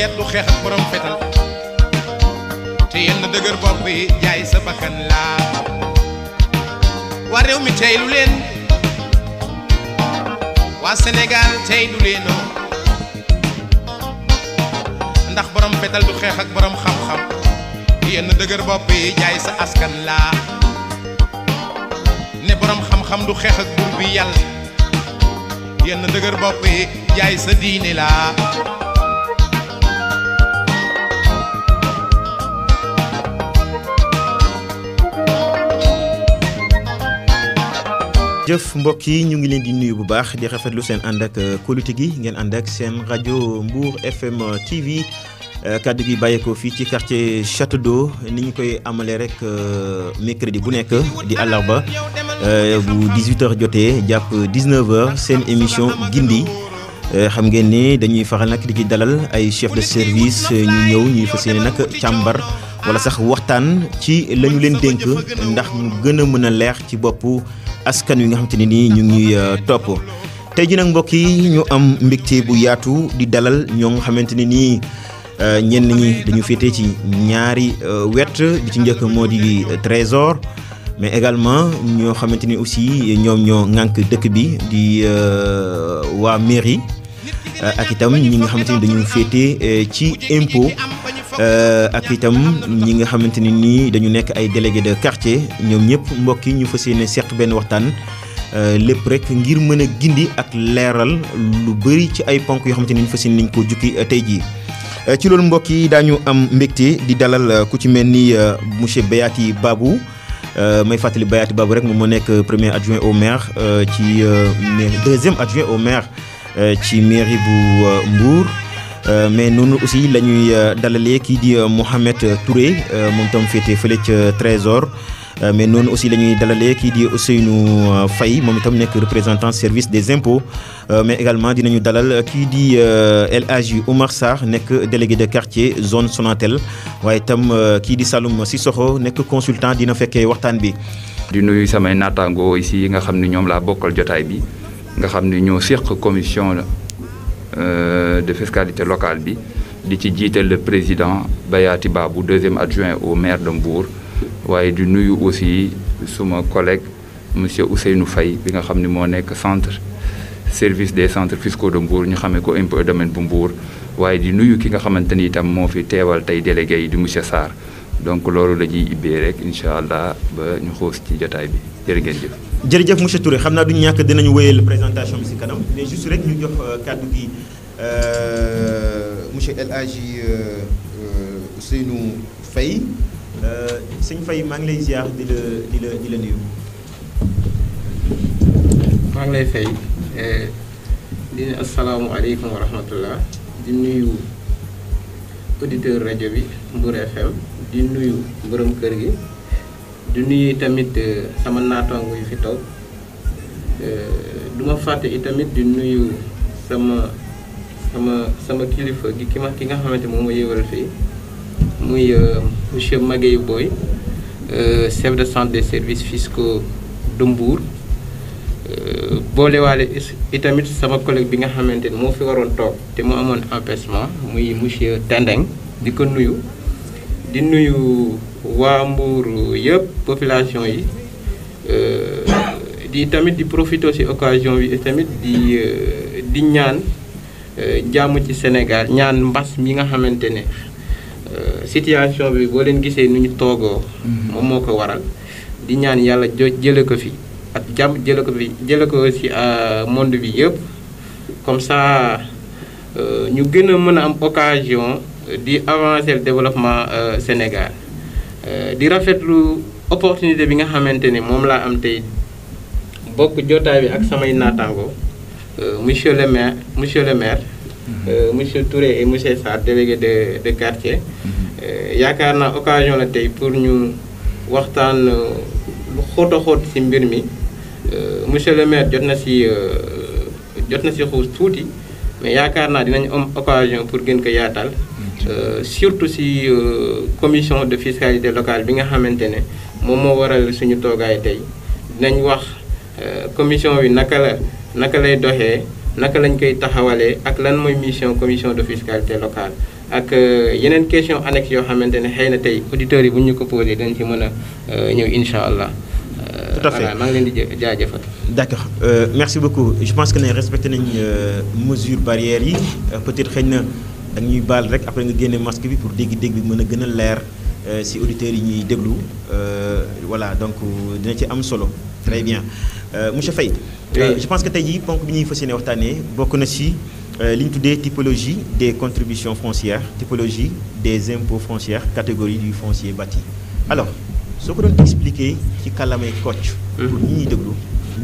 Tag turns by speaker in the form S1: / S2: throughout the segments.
S1: yet du xeex ak borom fetal te yenn dëgër bopp yi jaay sa bakkan laa waa réew mi tey lu leen waa Sénégal tey du leenoo ndax borom fetal du xeex ak borom xam-xam yenn dëgër bopp yi jaay sa askan laa ne borom xam-xam du xeex ak buur bi yàlla yenn dëgër bopp yi jaay sa diine laa
S2: jëf mbokk yi ñu ngi leen di nuyu bu baax di rafetlu seen ànd ak kóolute gi ngeen ànd ak seen rajo Mbour FM TV kaddu gi bàyyeekoo fii ci quartier Château d'Eau ni ñu koy amalee rek mercredi bu nekk di àllarba bu 18h jotee jàpp 19h seen émission gindi xam ngeen ni dañuy faral nag di ci dalal ay chef de service ñu ñëw ñuy fas yéene nag càmbar wala sax waxtaan ci la ñu leen dénk ndax mu gën a mën a leer ci boppu askan wi nga xamante ne nii ñu ngi topp tey ji nag mbokk yi ñu am mbégte bu yaatu di dalal ñoo nga xamante ne nii ñenn ñi dañu féetee ci ñaari wet bi ci njëkk moo di trésor mais également ñoo xamante ni aussi ñoom ñoo ŋànk dëkk bi di waa mairie ak itam ñi nga xamante ni dañu féetee ci impôt ak itam ñi nga xamante ni nii dañu nekk ay délégué de quartier ñoom ñëpp mbokk yi ñu fas yéene seq benn waxtaan lépp rek ngir mën a gindi ak leeral lu bëri ci ay ponk yoo xamante ni ñu fas yéene nañ ko jukki tey jii. ci loolu mbokk yi daañu am mbégte di dalal ku ci mel ni monsieur Bayati Babou may fàttali Bayati Babou rek moom moo nekk premier adjoint au maire ci deuxième adjoint au maire ci mairie bu Mbour. mais noonu aussi la ñuy dalalee kii di Mohamed Touré moom tam féete fële ca Trésor mais noonu aussi la ñuy dalalee kii di Ousseynou Faye moom itam nekk représentant service des impôts mais également dinañu dalal kii di El Hadji Oumar Sarr nekk délégué de quartier zone Sonatel waaye itam kii di Saloum Sissoko nekk consultant dina fekkee waxtaan bi.
S3: di nuyu samay naataangoo ici yi nga xam ne ñoom laa bokkal jotaay bi nga xam ne ñoo séq commission de fiscalité locale bi di ci jiital le président Bayati Babou deuxième adjoint au maire de Mbour waaye di nuyu aussi suma collègue monsieur Ousseynou Faye bi nga xam ne moo nekk centre service des centres fiscaux de Mbour ñu xamee ko impôt et domaine bu Mbour waaye di nuyu ki nga xamante ni itam moo fi teewal tey délégué yi di monsieur Sarr donc loolu la ñuy ibbee rek incha allah ba ñu xoos ci jotaay bi jërë ngeen jëf.
S2: jërëjëf monsieur Touré xam naa duñu ñàkk dinañu wéyal présentation bi ci kanam mais juste rek ñu jox kàddu gi monsieur El Hadji Ousseynou Faye sëñ Faye maa ngi lay ziar di la nuyu.
S4: maa ngi lay fay di ne asalaamualeykum wa rahmatullah di nuyu auditeur rajo bi Mbour FM di nuyu borom kër gi. di nuyu tamit sama naataango yu fi toog du ma fàtte itamit di nuyu sama kilifa gi ki nga xamante moom ma yëwal fii muy monsieur Maguette Boy chef de centre des services fiscaux de Mbour boolewaale itamit sama collègue bi nga xamante ni moo fi waroon toog te mu amoon empêchement muy monsieur Tendeng di ko nuyu di nuyu waa Mbour yëpp population yi di tamit di profiter ci occasion bi tamit di ñaan jàmm ci Sénégal ñaan mbas mi nga xamante ne situation bi boo leen gisee nu ñu toogoo moom moo ko waral di ñaan yàlla jële ko fi ak jàmm jële ko ci monde bi yëpp comme ça ñu gën a mën a am occasion di avancer le développement Sénégal di rafetlu opportunité bi nga xamante ne moom laa am tey bokk jotaay bi ak samay naataango monsieur le maire monsieur Touré et monsieur Sarr délégué de quartier yaakaar naa occasion la tey pour ñu waxtaan lu xóot a xóot ci mbir mi monsieur le maire jot na ci xuus tuuti mais yaakaar naa dinañ am occasion pour gën ko yaatal surtout ci commission de fiscalité locale bi nga xamante ne moom moo waral suñu toogaay tey dinañ wax commission bi naka lay doxee naka lañ koy taxawalee ak lan mooy mission commission de fiscalité locale ak yeneen question annexe yoo xamante ne xëy na tey auditeurs yi bu ñu ko posé dañ ci mën a ñëw incha allah.
S2: Tout à fait
S4: voilà maa ngi leen di jaajëfal.
S2: D'accord merci beaucoup je pense que ne respecté nañ mesures barrières yi peut-être xëy na da ñuy baal rek après nga génne masque bi pour dégg-dégg bi mën a gën a leer si auditeurs yi ñuy déglu voilà donc dina ci am solo très bien monsieur Faye. je pense que tey jii ponk bi ñuy fas yéene waxtaanee bokk na si li ñu tuddee typologie des contributions foncières typologie des impôts foncières catégorie du foncier bâti alors soo ko doon expliquer ci kàllaamay Kocc. pour ñi ñuy déglu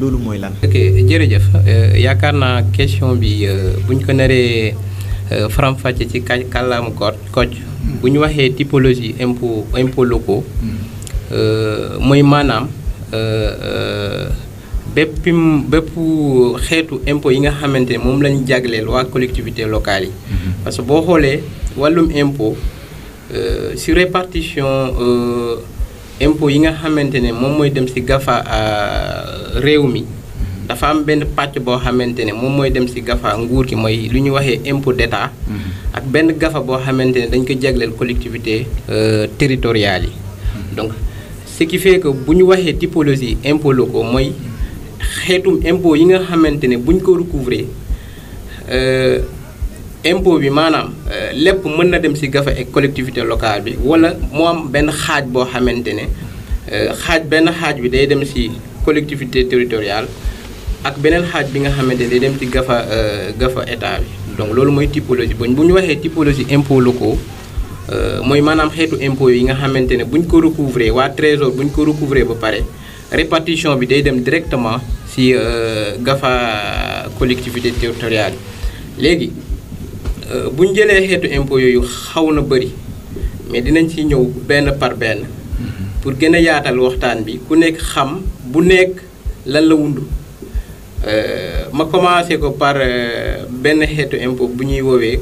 S2: loolu mooy lan.
S4: ok jërëjëf yaakaar naa question bi bu ñu ko naree faram-fàcce ci kàllaamu Kocc bu ñu waxee typologie impôts locaux mooy maanaam bépp xeetu impôt yi nga xamante ne moom lañu jagleel waa collectivité locale yi. parce que boo xoolee wàllum impôt si répartition impôt yi nga xamante ne moom mooy dem si gafa réew mi dafa am benn pàcc boo xamante ne moom mooy dem si gafa nguur gi mooy lu ñuy waxee impôt d'état ak benn gafa boo xamante ne dañ ko jagleel collectivité territoriales yi donc ce qui fait que bu ñu waxee typologie impôts locaux mooy xeetum impôt yi nga xamante ne buñ ko recouvrer impôt bi maanaam lépp mën na dem ci gafa ak collectivité locale bi wala moo am benn xaaj boo xamante ne benn xaaj bi day dem ci collectivité territoriale ak beneen xaaj bi nga xamante ne day dem ci gafa état bi donc loolu mooy typologie bu ñu waxee typologie impôts locaux mooy maanaam xeetu impôt yi nga xamante ne buñ ko recouvrer waa trésor buñ ko recouvrer ba pare répartition bi day dem directement ci gafa collectivité territoriale yi léegi bu ñu jëlee xeetu impôt yooyu xaw na bëri mais dinañ ci ñëw benn par benn pour gën a yaatal waxtaan bi ku nekk xam bu nekk lan la wundu ma commencé ko par benn xeetu impôt bu ñuy woowee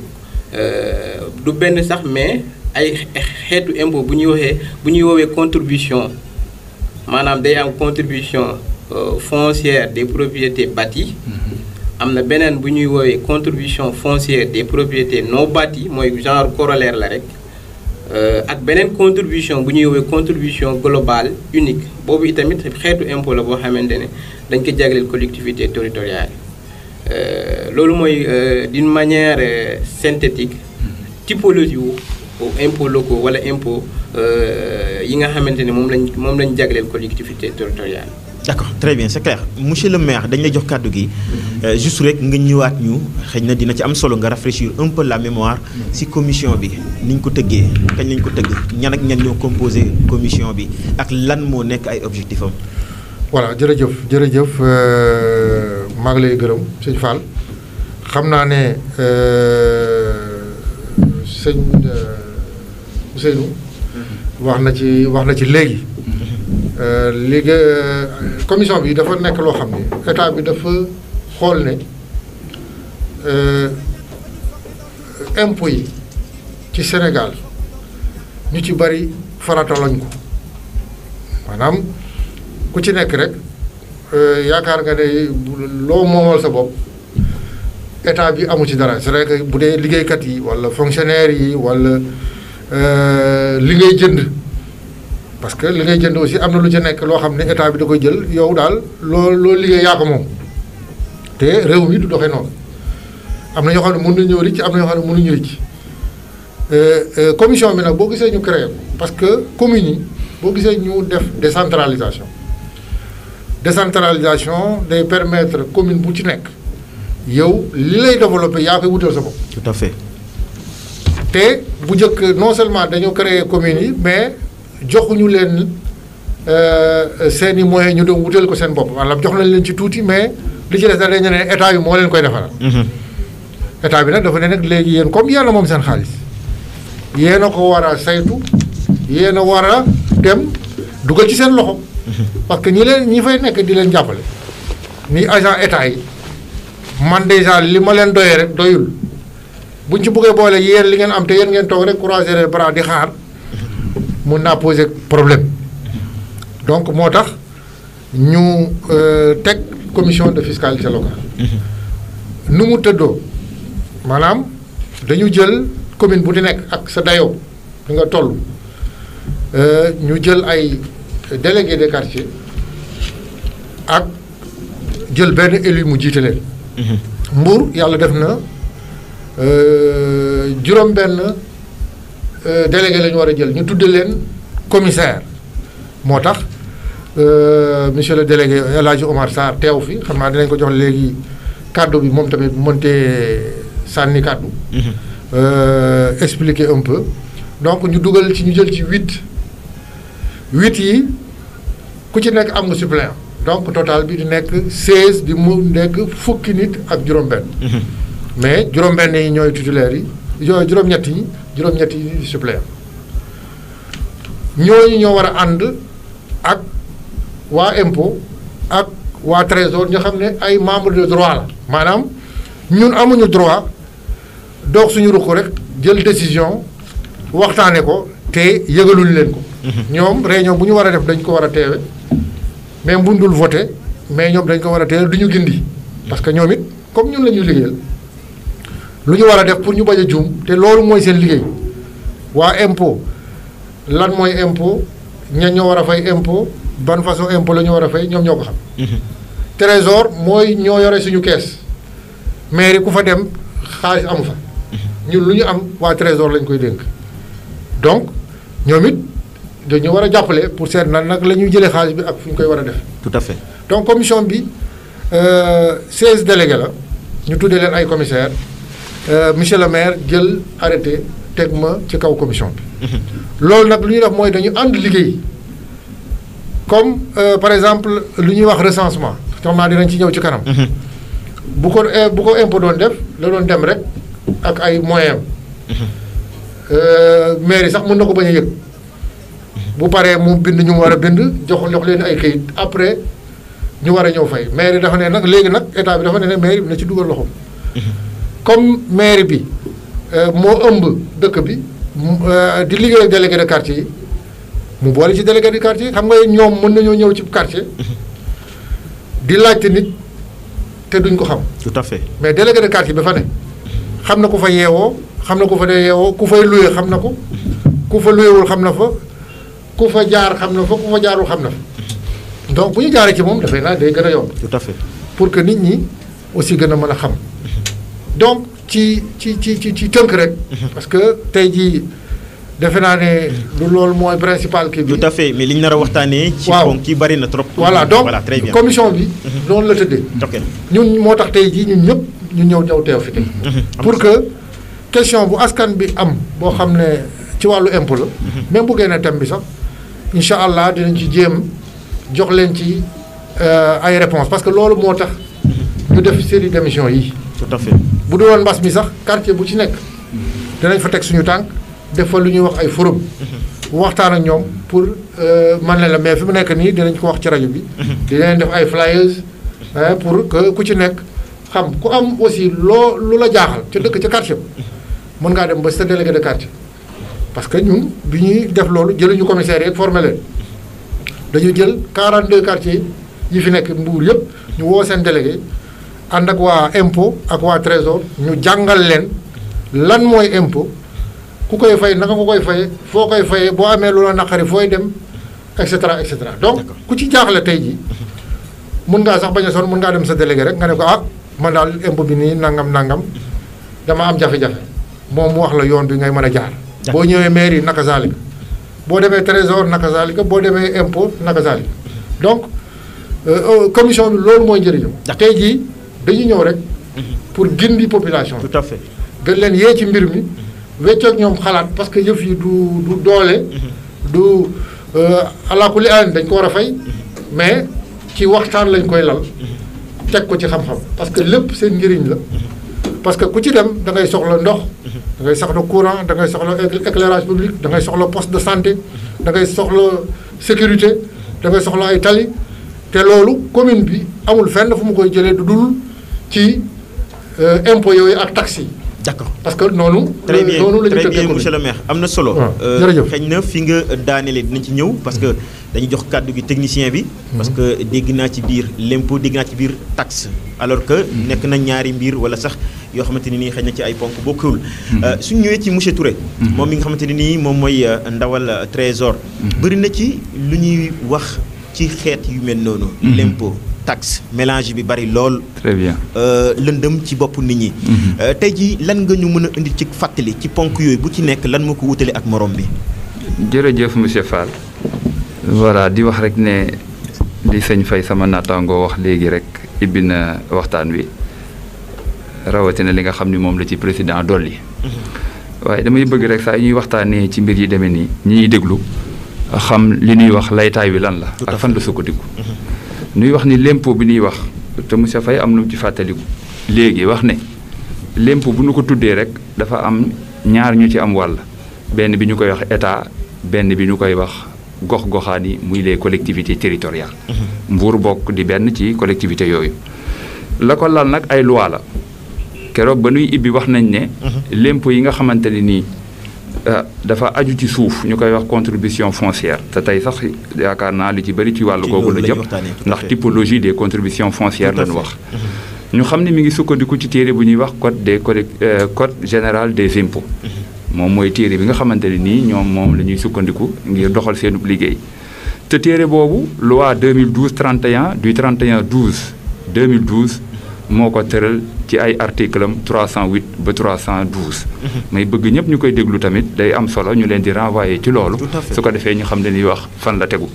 S4: du benn sax mais ay xeetu impôt bu ñuy woowee contribution maanaam day am contribution foncière des propriétés bâties am na beneen bu ñuy woowee contribution foncière des propriétés non bâties mooy genre corollaire la rek ak beneen contribution bu ñuy woowee contribution globale unique boobu itamit xeetu impôt la boo xamante ne dañ ko jagleel collectivité territoriale loolu mooy d'une manière synthétique typologie wu impôts locaux wala impôt yi nga xamante ne moom lañ jagleel collectivité territoriale.
S2: D'accord très bien c'est clair monsieur le maire dañ lay jox kàddu gi juste rek nga ñëwaat ñu xëy na dina ci am solo nga rafraîchir un peu la mémoire ci commission bi ni ñu ko tëggee kañ lañ ko tëgg ñan ak ñan ñoo composé commission bi ak lan moo nekk ay objectif am.
S5: voilà jërëjëf maa ngi lay gërëm sëñ Fall xam naa ne sëñ Ousseynou wax na ci léegi. commission bi dafa nekk loo xam ne état bi dafa xool ne impôts yi ci Sénégal ñu ci bari faratalañ ko maanaam ku ci nekk rek yaakaar nga ne loo moomal sa bopp état bi amu ci dara c'est vrai que bu dee liggéeykat yi walla fonctionnaire yi walla li ngay jënd parce que li ngay jënd aussi am na lu ci nekk loo xam ne état bi da koy jël yow daal loo liggéey yaa ko moom te réew mi du doxee noonu am na ñoo xam ne mën nañu ñëw ricc am na ñoo xam ne mënuñu ricc commission bi nag boo gisee ñu créé parce que communes yi boo gisee ñu def décentralisation day permettre commune bu ci nekk yow li lay développer yaa koy wutal sa bopp.
S2: tout à fait.
S5: te bu njëkk non seulement dañoo créer communes yi mais joxuñu leen seen i moyens ñu doon wutal ko seen bopp walla jox nañ leen ci tuuti mais li ci des dañu ne état bi moo leen koy defaral. état bi nag dafa ne nag léegi yéen comme yéen a moom seen xaalis yéen a ko war a saytu yéen a war a dem dugal ci seen loxo. parce que ñi fay nekk di leen jàppale ni agent état yi man déjà li ma leen doyee rek doyul buñ ci bëggee boole yéen li ngeen am te yéen ngeen toog rek croiser les bras di xaar. mun naa poser problème donc moo tax ñu teg commission de fiscalité locale nu mu tëddoo maanaam dañu jël commune bu di nekk ak sa dayoo di nga toll ñu jël ay délégué de quartier ak jël benn élu mu jiite leen. Mbour yàlla def na juróom-benn délégué la ñu war a jël ñu tudde leen commissaire moo tax monsieur le délégué El Hadji Omar Sarr teew fi xam naa dinañ ko jox léegi kàddu bi moom tamit mëntee sànni kàddu. Expliquer un peu donc ñu dugal ci ñu jël ci 8 yi ku ci nekk am nga suppléant donc total bi di nekk 16 di mu nekk fukki nit ak juróom-benn. mais juróom-benn yi ñooy titulaires yi juróom-ñett yi di suppléant ñooñu ñoo war a ànd ak waa impôt ak waa trésor ñu xam ne ay membre de droit la maanaam ñun amuñu droit doog suñu ruq rek jël décision waxtaane ko te yëgaluñ leen ko. ñoom réunion bu ñu war a def dañ ko war a teewe même bu ñu dul voté mais ñoom dañ ko war a teewe du ñu gindi parce que ñoom it comme ñun la ñuy liggéeyal lu ñu war a def pour ñu bañ a juum te loolu mooy seen liggéey waa impôt lan mooy impôt ña ñoo war a fay impôt ban façon impôt la ñu war a fay ñoom ñoo ko xam. trésor mooy ñoo yore suñu kees mairie ku fa dem xaalis amu fa. ñun lu ñu am waa trésor lañ koy dénk donc ñoom it dañu war a jàppale pour seet nag la ñuy jëlee xaalis bi ak fu ñu koy war a def.
S2: tout à fait
S5: donc commission bi 16 délégués la ñu tuddee leen ay commissaires monsieur le maire jël arrêté teg ma ci kaw commission bi. loolu nag lu ñuy def mooy dañu ànd liggéey comme par exemple lu ñuy wax recensement xam naa dinañ ci ñëw ci kanam. bu ko impôt doon def la doon dem rek. ak ay moyens mairie sax mën na ko bañ a yëg bu paree mu bind ñu war a bind jox leen ay këyit après ñu war a ñëw fay mairie dafa ne nag léegi nag état bi dafa ne mairie bi na ci dugal loxoom. comme mairie bi moo ëmb dëkk bi di liggéey ak délégué de quartier yi mu boole ci délégué de quartier yi xam nga ñoom mën nañoo ñëw ci quartier di laajte nit te duñ ko xam.
S2: tout à fait
S5: mais délégué de quartier bi fa ne. xam na ku fa yeewoo xam na ku fa dee yeewoo ku fay luye xam na ko ku fa luyewul xam na fa ku fa jaar xam na fa ku fa jaarul xam na fa donc bu ñu jaaree ci moom dafay naa day gën a yomb.
S2: tout à fait
S5: pour que nit ñi aussi gën a mën a xam donc ci tënk rek. parce que tey jii defe naa ne lu loolu mooy principal kii bi.
S2: tout à fait mais li ñu nar a waxtaanee. ci ponk kii bari na trop.
S5: voilà donc
S2: voilà très bien
S5: commission bi. noonu la tëddee.
S2: ok
S5: ñun moo tax tey jii ñun ñëpp. ñu ñëw teew fi tey pour que question bu askan bi am boo xam ne ci wàllu impôt la même bu génnee thème bi sax incha allah dinañ ci jéem jox leen ci ay réponses parce que loolu moo tax ñu def série d'émissions yi.
S2: tout à fait
S5: bu dul woon mbas mi sax quartier bu ci nekk dinañ fa teg suñu tànk def fa lu ñuy wax ay forum waxtaan ak ñoom pour man leen la mais fi mu nekk nii dinañ ko wax ci rajo bi. dinañ def ay flyers pour que ku ci nekk. xam ku am aussi lu la jaaxal ca dëkk ca quartier mën ngaa dem ba sa délégué de quartier parce que ñun bi ñuy def loolu jëluñu commissaire yi formé leen dañu jël 42 quartiers yi fi nekk Mbour yëpp ñu woo seen délégué ànd ak waa impôt ak waa trésor ñu jàngal leen lan mooy impôt ku koy fay naka nga koy faye foo koy fayee boo amee lu la naqari fooy dem et cetera et cetera donc ku ci jaaxle tey jii mun ngaa sax bañ a sonn mun ngaa dem sa délégué rek nga ne ko man daal impôt bi nii nangam dama am jafe-jafe moom mu wax la yoon bi ngay mën a jaar. boo ñëwee mairie naka zaalika boo demee trésor naka zaalika boo demee impôt naka zaalika donc commission bi loolu mooy njëriñam. tey jii dañu ñëw rek pour gindi population bi.
S2: tout à fait
S5: gën leen yee ci mbir mi weccoog ñoom xalaat parce que yëf yi du doole. du alaakulli aan dañ ko war a fay mais ci waxtaan lañ koy lal. teg ko ci xam-xam parce que lépp seen njëriñ la parce que ku ci dem da ngay soxla ndox da ngay soxla courant da ngay soxla éclairage public da ngay soxla poste de santé da ngay soxla sécurité da ngay soxla ay tali te loolu commune bi amul fenn fu mu koy jëlee du dul ci impôt yooyu ak taxes yi
S2: d'accord
S5: parce que noonu.
S2: très bien
S5: noonu la ñu
S2: très
S5: tëggee
S2: bien
S5: commune.
S2: monsieur le maire am na solo.
S5: jërëjëf
S2: xëy na fi nga daanelee dinañ ci ñëw parce que dañu jox kàddu gi technicien bi. parce que dégg naa ci biir l'impôt dégg naa ci biir taxe. alors que nekk na ñaari mbir wala sax yoo xamante ne nii xëy na ci ay ponk bokkul. suñ ñëwee ci monsieur Touré. moom mi nga xamante ne nii moom mooy ndawal trésor. bëri na ci lu ñuy wax ci xeet yu mel noonu. l'impôt taxe mélange bi bari lool.
S3: très bien.
S2: lëndëm ci bopp nit ñi. tey jii lan nga ñu mën a indi ci fàttali ci ponk yooyu bu ci nekk lan moo ko wutale ak morom bi.
S3: jërëjëf monsieur Fall. voilà di wax rek ne li sëñ Faye sama naataangoo wax léegi rek ibbi na waxtaan wi rawatina li nga xam ni moom la ci président dolli. waaye damay bëgg rek saa ñuy waxtaanee ci mbir yi demee nii ñi ñuy déglu xam li ñuy wax laytaay wi lan la. ak fan la sukkandiku. ñuy wax ni l'impôt bi ñuy wax te monsieur Faye am na mu ci fàttaliku léegi wax ne l'impôt bu ñu ko tuddee rek dafa am ñaar ñu ci am wàll benn bi ñu koy wax état benn bi ñu koy wax gox-goxaan yi muy les collectivités territoriales. Mbuur bokk di benn ci collectivité yooyu. la ko lal nag ay loi la keroog ba nuy ibbi wax nañ ne. l'impôt yi nga xamante ne nii dafa aju ci suuf ñu koy wax contribution foncière te tey sax yaakaar naa li ci bëri ci wàllu googu la jëm ndax typologie des contributions foncières la ñu wax. ñu xam ne mi ngi sukkandiku ci téere bu ñuy wax code général des impôts. moom mooy téere bi nga xamante ne nii ñoom moom la ñuy sukkandiku ngir doxal seenub liggéey te téere boobu loi 2012-31 du 31/12/2012 moo ko tëral ci ay article am 308 ba 312. may bëgg ñëpp ñu koy déglu tamit day am solo ñu leen di renvoyer ci loolu. su ko defee ñu xam ne ni wax fan la tegu.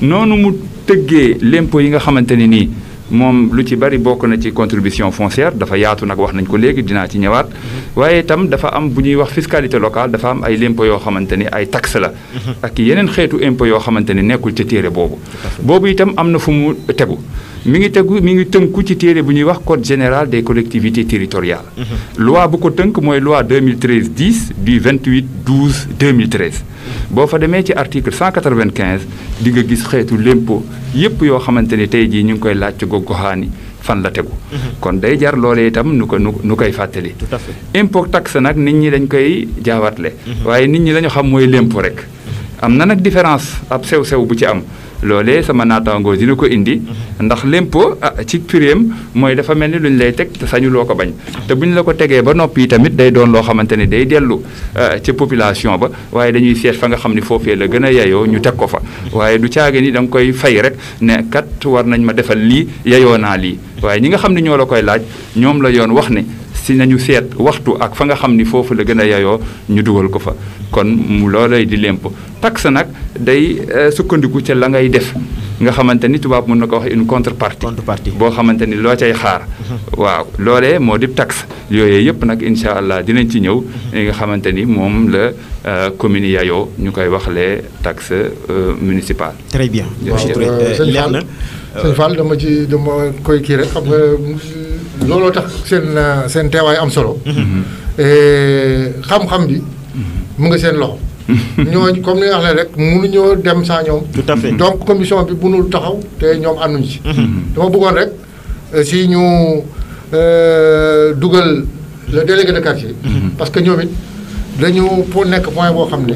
S3: noonu mu tëggee l'impôt yi nga xamante ne nii moom lu ci bari bokk na ci contribution foncière dafa yaatu nag wax nañ ko léegi dinaa ci ñëwaat. waaye itam dafa am bu ñuy wax fiscalité locale dafa am ay l'impôt yoo xamante ni ay taxe la. ak yeneen xeetu impôt yoo xamante ni nekkul ca téere boobu. boobu itam am na fu mu tegu. mi ngi tënku ci téere bu ñuy wax code général des collectivités territoriales. loi bu ko tënk mooy loi 2013-10 du 28/12/2013. boo fa demee ci article 195 di nga gis xeetu l'impôt yépp yoo xamante ni tey jii ñu ngi koy laaj ci gox-goxaan yi fan la tegu. kon day jar loolee itam nu koy fàttali.
S2: tout à fait
S3: impôt taxe nag nit ñi dañ koy jaawatle. waaye nit ñi lañu xam mooy l'impôt rek. am na nag différence ab sew-sew bu ci am. loolee sama naataangoo dina ko indi ndax l'impôt ci prime mooy dafa mel ni lu ñu lay teg te sañu loo ko bañ te bu ñu la ko tegee ba noppi tamit day doon loo xamante ni day dellu ca population ba waaye dañuy seet fa nga xam ni foofee la gën a yayoo ñu teg ko fa waaye du caage ni da nga koy fay rek ne kat war nañ ma defal lii yayoo naa lii waaye ñi nga xam ne ñoo la koy laaj ñoom la yoon wax ne si nañu seet waxtu ak fa nga xam ni foofu la gën a yayoo ñu dugal ko fa kon mu loolay di l'impôt taxe nag day sukkandiku ca la ngay def nga xamante ni tubaab mën na ko wax une contrepartie boo xamante ni loo cay xaar waaw loolee moo di taxe yooyu yëpp nag incha allah dinañ ci ñëw li nga xamante ni moom la commune yayoo ñu koy wax les taxes municipales.
S2: très bien.
S5: leer na sëñ Fall dama koy kii rek xam nga looloo tax seen teewaay am solo. xam-xam bi mu nga seen loxo. ñooñu comme ni nga wax rek mënuñoo dem sans ñoom.
S2: tout à fait
S5: donc commission bi mënul taxaw te ñoom ànduñ ci. dama bëggoon rek si ñu dugal le délégué de quartier. parce que ñoom it dañu pour nekk point boo xam ne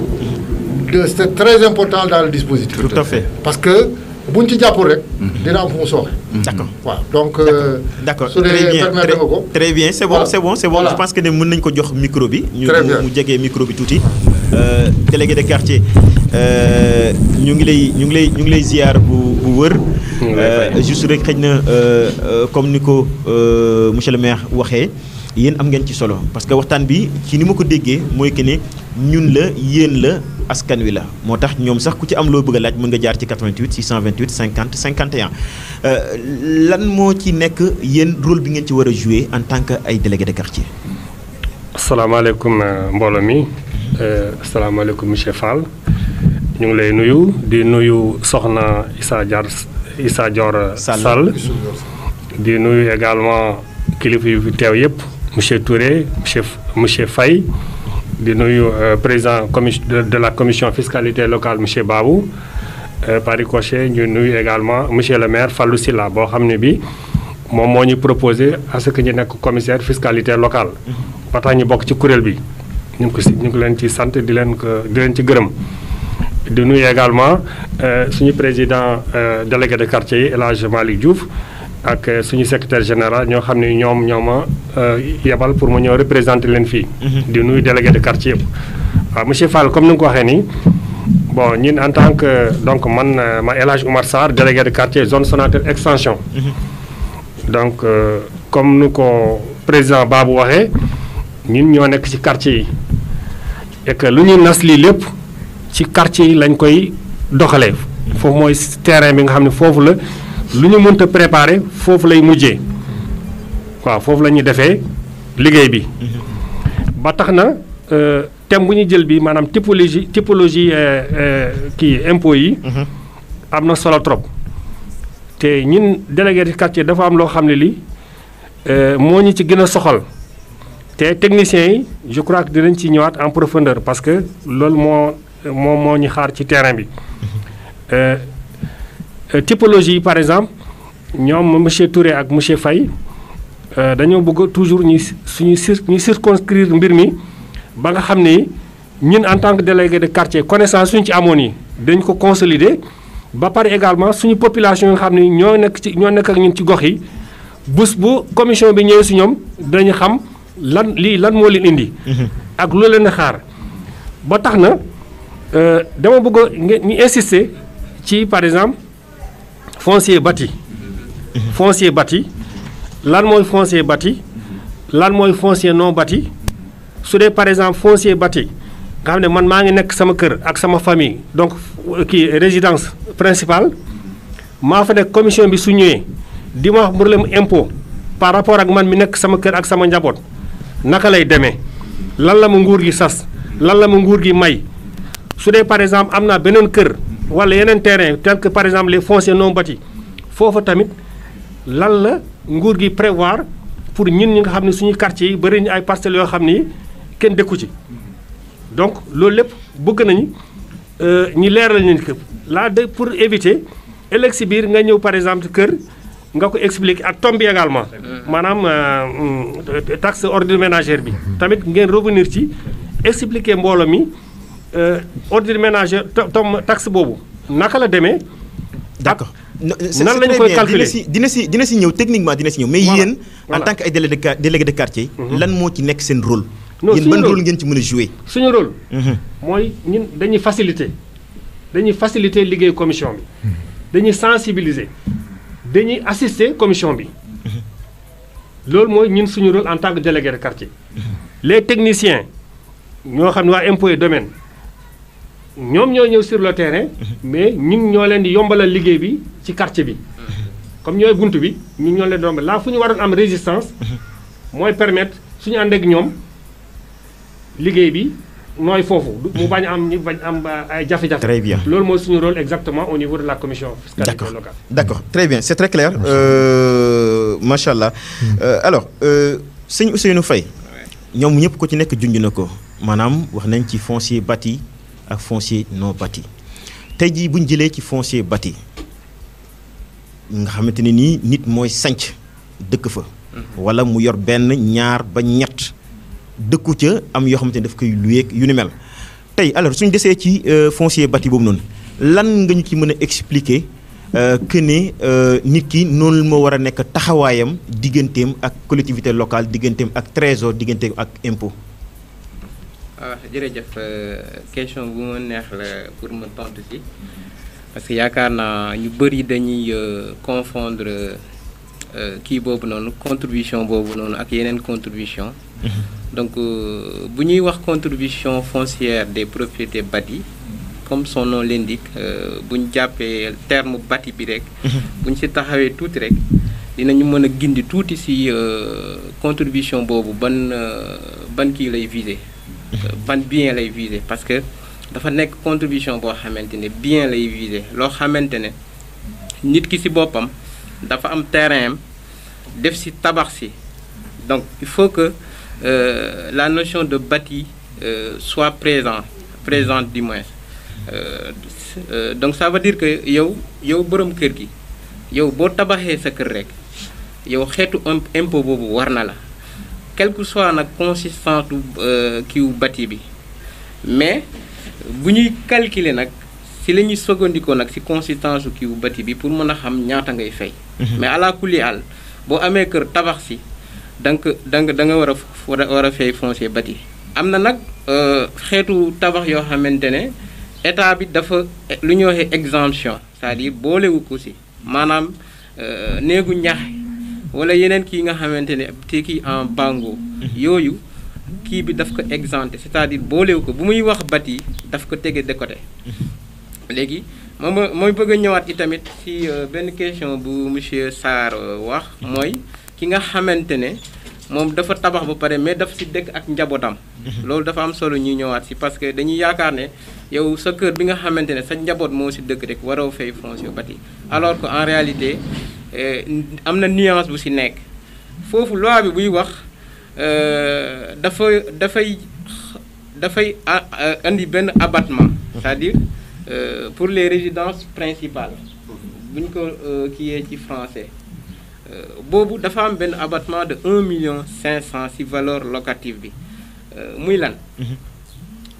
S5: c'est très important dans le dispositif.
S2: tout à fait
S5: parce que buñ ci jàppul rek. dina am fu mu sooxe.
S2: d'accord
S5: waaw donc.
S2: d'accord
S5: su dee permettre nga ko.
S2: très bien c'est bon c'est bon c'est bon je pense que ne mën nañ ko jox micro bi. mu jegee micro bi tuuti. délégué de quartier ñu ngi lay ziar bu wër. juste rek xëy na comme ni ko monsieur le maire waxee yéen am ngeen ci solo parce que waxtaan bi ci ni ma ko déggee mooy que ne ñun la yéen la askan wi la moo tax ñoom sax ku ci am loo bëgg a laaj mën nga jaar ci 88 628 50 51 lan moo ci nekk yéen rôle bi ngeen ci war a jouer en tant que ay délégué de quartier.
S6: asalaamaaleykum mbooloo mi asalaamaaleykum monsieur Fall ñu ngi lay nuyu di nuyu soxna Issa Dior Sall di nuyu également kilifa yu fi teew yëpp monsieur Touré monsieur Faye di nuyu président de la commission fiscalité locale monsieur Babou par ricochet ñu nuyu également monsieur le maire Fallou Silla boo xam ne bi moom moo ñu proposé à ce que ñu nekk commissaire fiscalité locale. ba tax ñu bokk ci kuréel bi ñu ngi leen ci sant di leen ci gërëm. di nuyu également suñu président délégué de quartier yi El Hadj Malick Diouf ak suñu secrétaire général ñoo xam ne ñoo ma yebal pour ma ñëw représenter leen fii. di nuyu délégué de quartier yëpp. waaw monsieur Fall comme ni nga ko waxee nii bon ñun en tant que donc man ma El Hadj Oumar Sarr délégué de quartier zone Sonatel extension. donc comme nu ko président Babou waxee ñun ñoo nekk ci quartier yi et que lu ñu nas lii lépp ci quartier yi lañ koy doxalee. foofu mooy terrain bi nga xam ne foofu la lu ñu mënta préparer foofu lay mujjee waaw foofu la ñuy defee liggéey bi. ba tax na thème bu ñu jël bi maanaam typologie kii impôts yi. am na solo trop. te ñun délégué de quartier dafa am loo xam ne lii moo ñu ci gën a soxal te techniciens yi je crois que dinañ ci ñëwaat en profondeur parce que loolu moo ñu xaar ci terrain bi. typologie yi par exemple ñoom monsieur Touré ak monsieur Faye dañoo bëgg toujours ñu circonscrire mbir mi ba nga xam ne ñun en tant que délégué de quartier connaissance suñu ci amoon yi dañ ko consolider. ba pare également suñu population yi nga xam ne ñoo nekk ak ñun ci gox yi bés bu commission bi ñëwee si ñoom dañu xam lan moo leen indi. ak lu leen xaar. ba tax na dama bëgg ñu insister ci par exemple foncier bâti. foncier bâti lan mooy foncier bâti lan mooy foncier non bâti su dee par exemple foncier bâti nga xam ne man maa ngi nekk sama kër ak sama famille donc kii résidence principale maa fa nekk commission bi su ñëwee di ma wax problème impôt par rapport ak man mi nekk sama kër ak sama njaboot naka lay demee lan la ma nguur gi sas lan la ma nguur gi may su dee par exemple am naa beneen kër wala yeneen terrain tel que par exemple les fonciers non bâtis foofu tamit lan la nguur gi prévoir pour ñun ñi nga xam ne suñu quartier yi bëri ñu ay parcelles yoo xam ni kenn dëkku ci donc loolu lépp bëgg nañu ñi leeral ñu ko là de pour éviter ëllëg si biir nga ñëw par exemple kër nga ko expliquer ak tombe bi également maanaam taxe ordure ménagère bi tamit ngeen revenir ci expliquer mbooloo mi ordure ménagère taxe boobu naka la demee.
S2: d'accord
S6: nan lañu koy calculer
S2: dina si ñëw techniquement dina si ñëw. mais yéen en tant que ay délégué de quartier. lan moo ci nekk seen rôle.
S6: non
S2: yéen ban rôle ngeen ci mën a jouer.
S6: suñu rôle. mooy ñun dañuy faciliter liggéeyu commission bi. dañuy sensibiliser dañuy assister commission bi. loolu mooy ñun suñu rôle en tant que délégué de quartier. les techniciens ñoo xam ne waa impôt et domaine ñoom ñoo ñëw sur le terrain. mais ñun ñoo leen di yombalal liggéey bi ci quartier bi. comme ñooy bunt bi ñun ñoo leen di yombal laa fu ñu waroon am résistance. mooy permettre suñu ànd ak ñoom. liggéey bi nooy foofu mu bañ am ay jafe-jafe.
S2: très bien
S6: loolu mooy suñu rôle exactement au niveau de la commission fiscalité locale.
S2: d'accord très bien c'est très clair macha allah alors sëñ Ousseynou Faye ñoom ñëpp ko ci nekk junj na ko maanaam wax nañ ci foncier bâti ak foncier non bâti tey jii bu ñu jëlee ci foncier bâti nga xamante ne nii nit mooy sanc dëkk fa. wala mu yor benn ñaar ba ñett. dëkku ca am yoo xamante ne daf koy luyeeg yu ni mel tey alors suñu desee ci foncier bâti boobu noonu lan nga ñu ci mën a expliquer que ne nit ki noonu moo war a nekk taxawaayam digganteem ak collectivité locale digganteem ak trésor digganteem ak impôt.
S4: waaw jërëjëf question bu ma neex la pour ma tontu si parce que yaakaar naa ñu bëri dañuy confondre kii boobu noonu contribution boobu noonu ak yeneen contribution donc bu ñuy wax contribution foncière des propriétés bâties comme son nom l'indique bu ñu jàppee terme bâti bi rek bu ñu si taxawee tuuti rek dinañu mën a gindi tuuti si contribution boobu ban kii lay viser ban bien lay viser parce que dafa nekk contribution boo xamante ne bien lay viser loo xamante ne nit ki si boppam dafa am terrain am def si tabax si donc il faut que la notion de bâti soit présente du moins donc ça veut dire que yow borom kër gi yow boo tabaxee sa kër rek yow xeetu impôt boobu war na la quel que soit nag consistance kiiwu bati bi mais bu ñuy calculer nag si la ñuy sogandikoo nag si consistance su kiiwu bati bi pour mën a xam ñaata ngay fay. mais ala kulli àll boo amee kër tabax si da nga war a fay foncier bati. am na nag xeetu tabax yoo xamante ne état bi dafa lu ñuy waxee exemption c'est-à-dire boolewu ko si maanaam néegu ñax wala yeneen kii nga xamante ne te kii en bango yooyu kii bi daf ko exempté c'est-à-dire boolewu ko bu muy wax bati daf ko tege de côté. léegi mooy bëgg a ñëwaat itamit si benn question bu monsieur Sarr wax mooy ki nga xamante ne moom dafa tabax ba pare mais dafa si dëkk ak njabootam. loolu dafa am solo ñuy ñëwaat si parce que dañuy yaakaar ne yow sa kër bi nga xamante ne sa njaboot moo si dëkk rek waroo fay foncier bati alors que en réalité am na nuance bu si nekk foofu loi bi buy wax dafay indi benn abattement c'est-à-dire pour les résidences principales bu ñu ko kiiyee ci français boobu dafa am benn abattement de 1,5 million ci valeur locative bi muy lan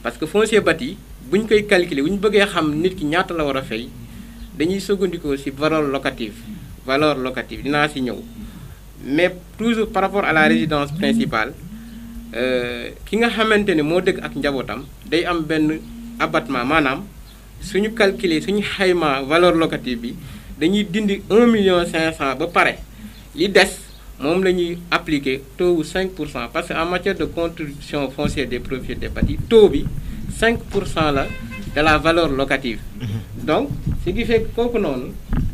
S4: parce que foncier bati bu ñu koy calculer bu ñu bëggee xam nit ki ñaata la war a fay dañuy sogandikoo ci valeur locative dinaa ci ñëw mais toujours par rapport à la résidence principale ki nga xamante ne moo dëkk ak njabootam day am benn abattement maanaam suñu calculer suñu xayma valeur locative bi dañuy dindi 1,5 million ba pare li des moom la ñuy appliquer taux wu 5% parce que en matière de contribution foncière des propriétés bâties taux bi 5% la de la valeur locative. donc ce qui fait kooku noonu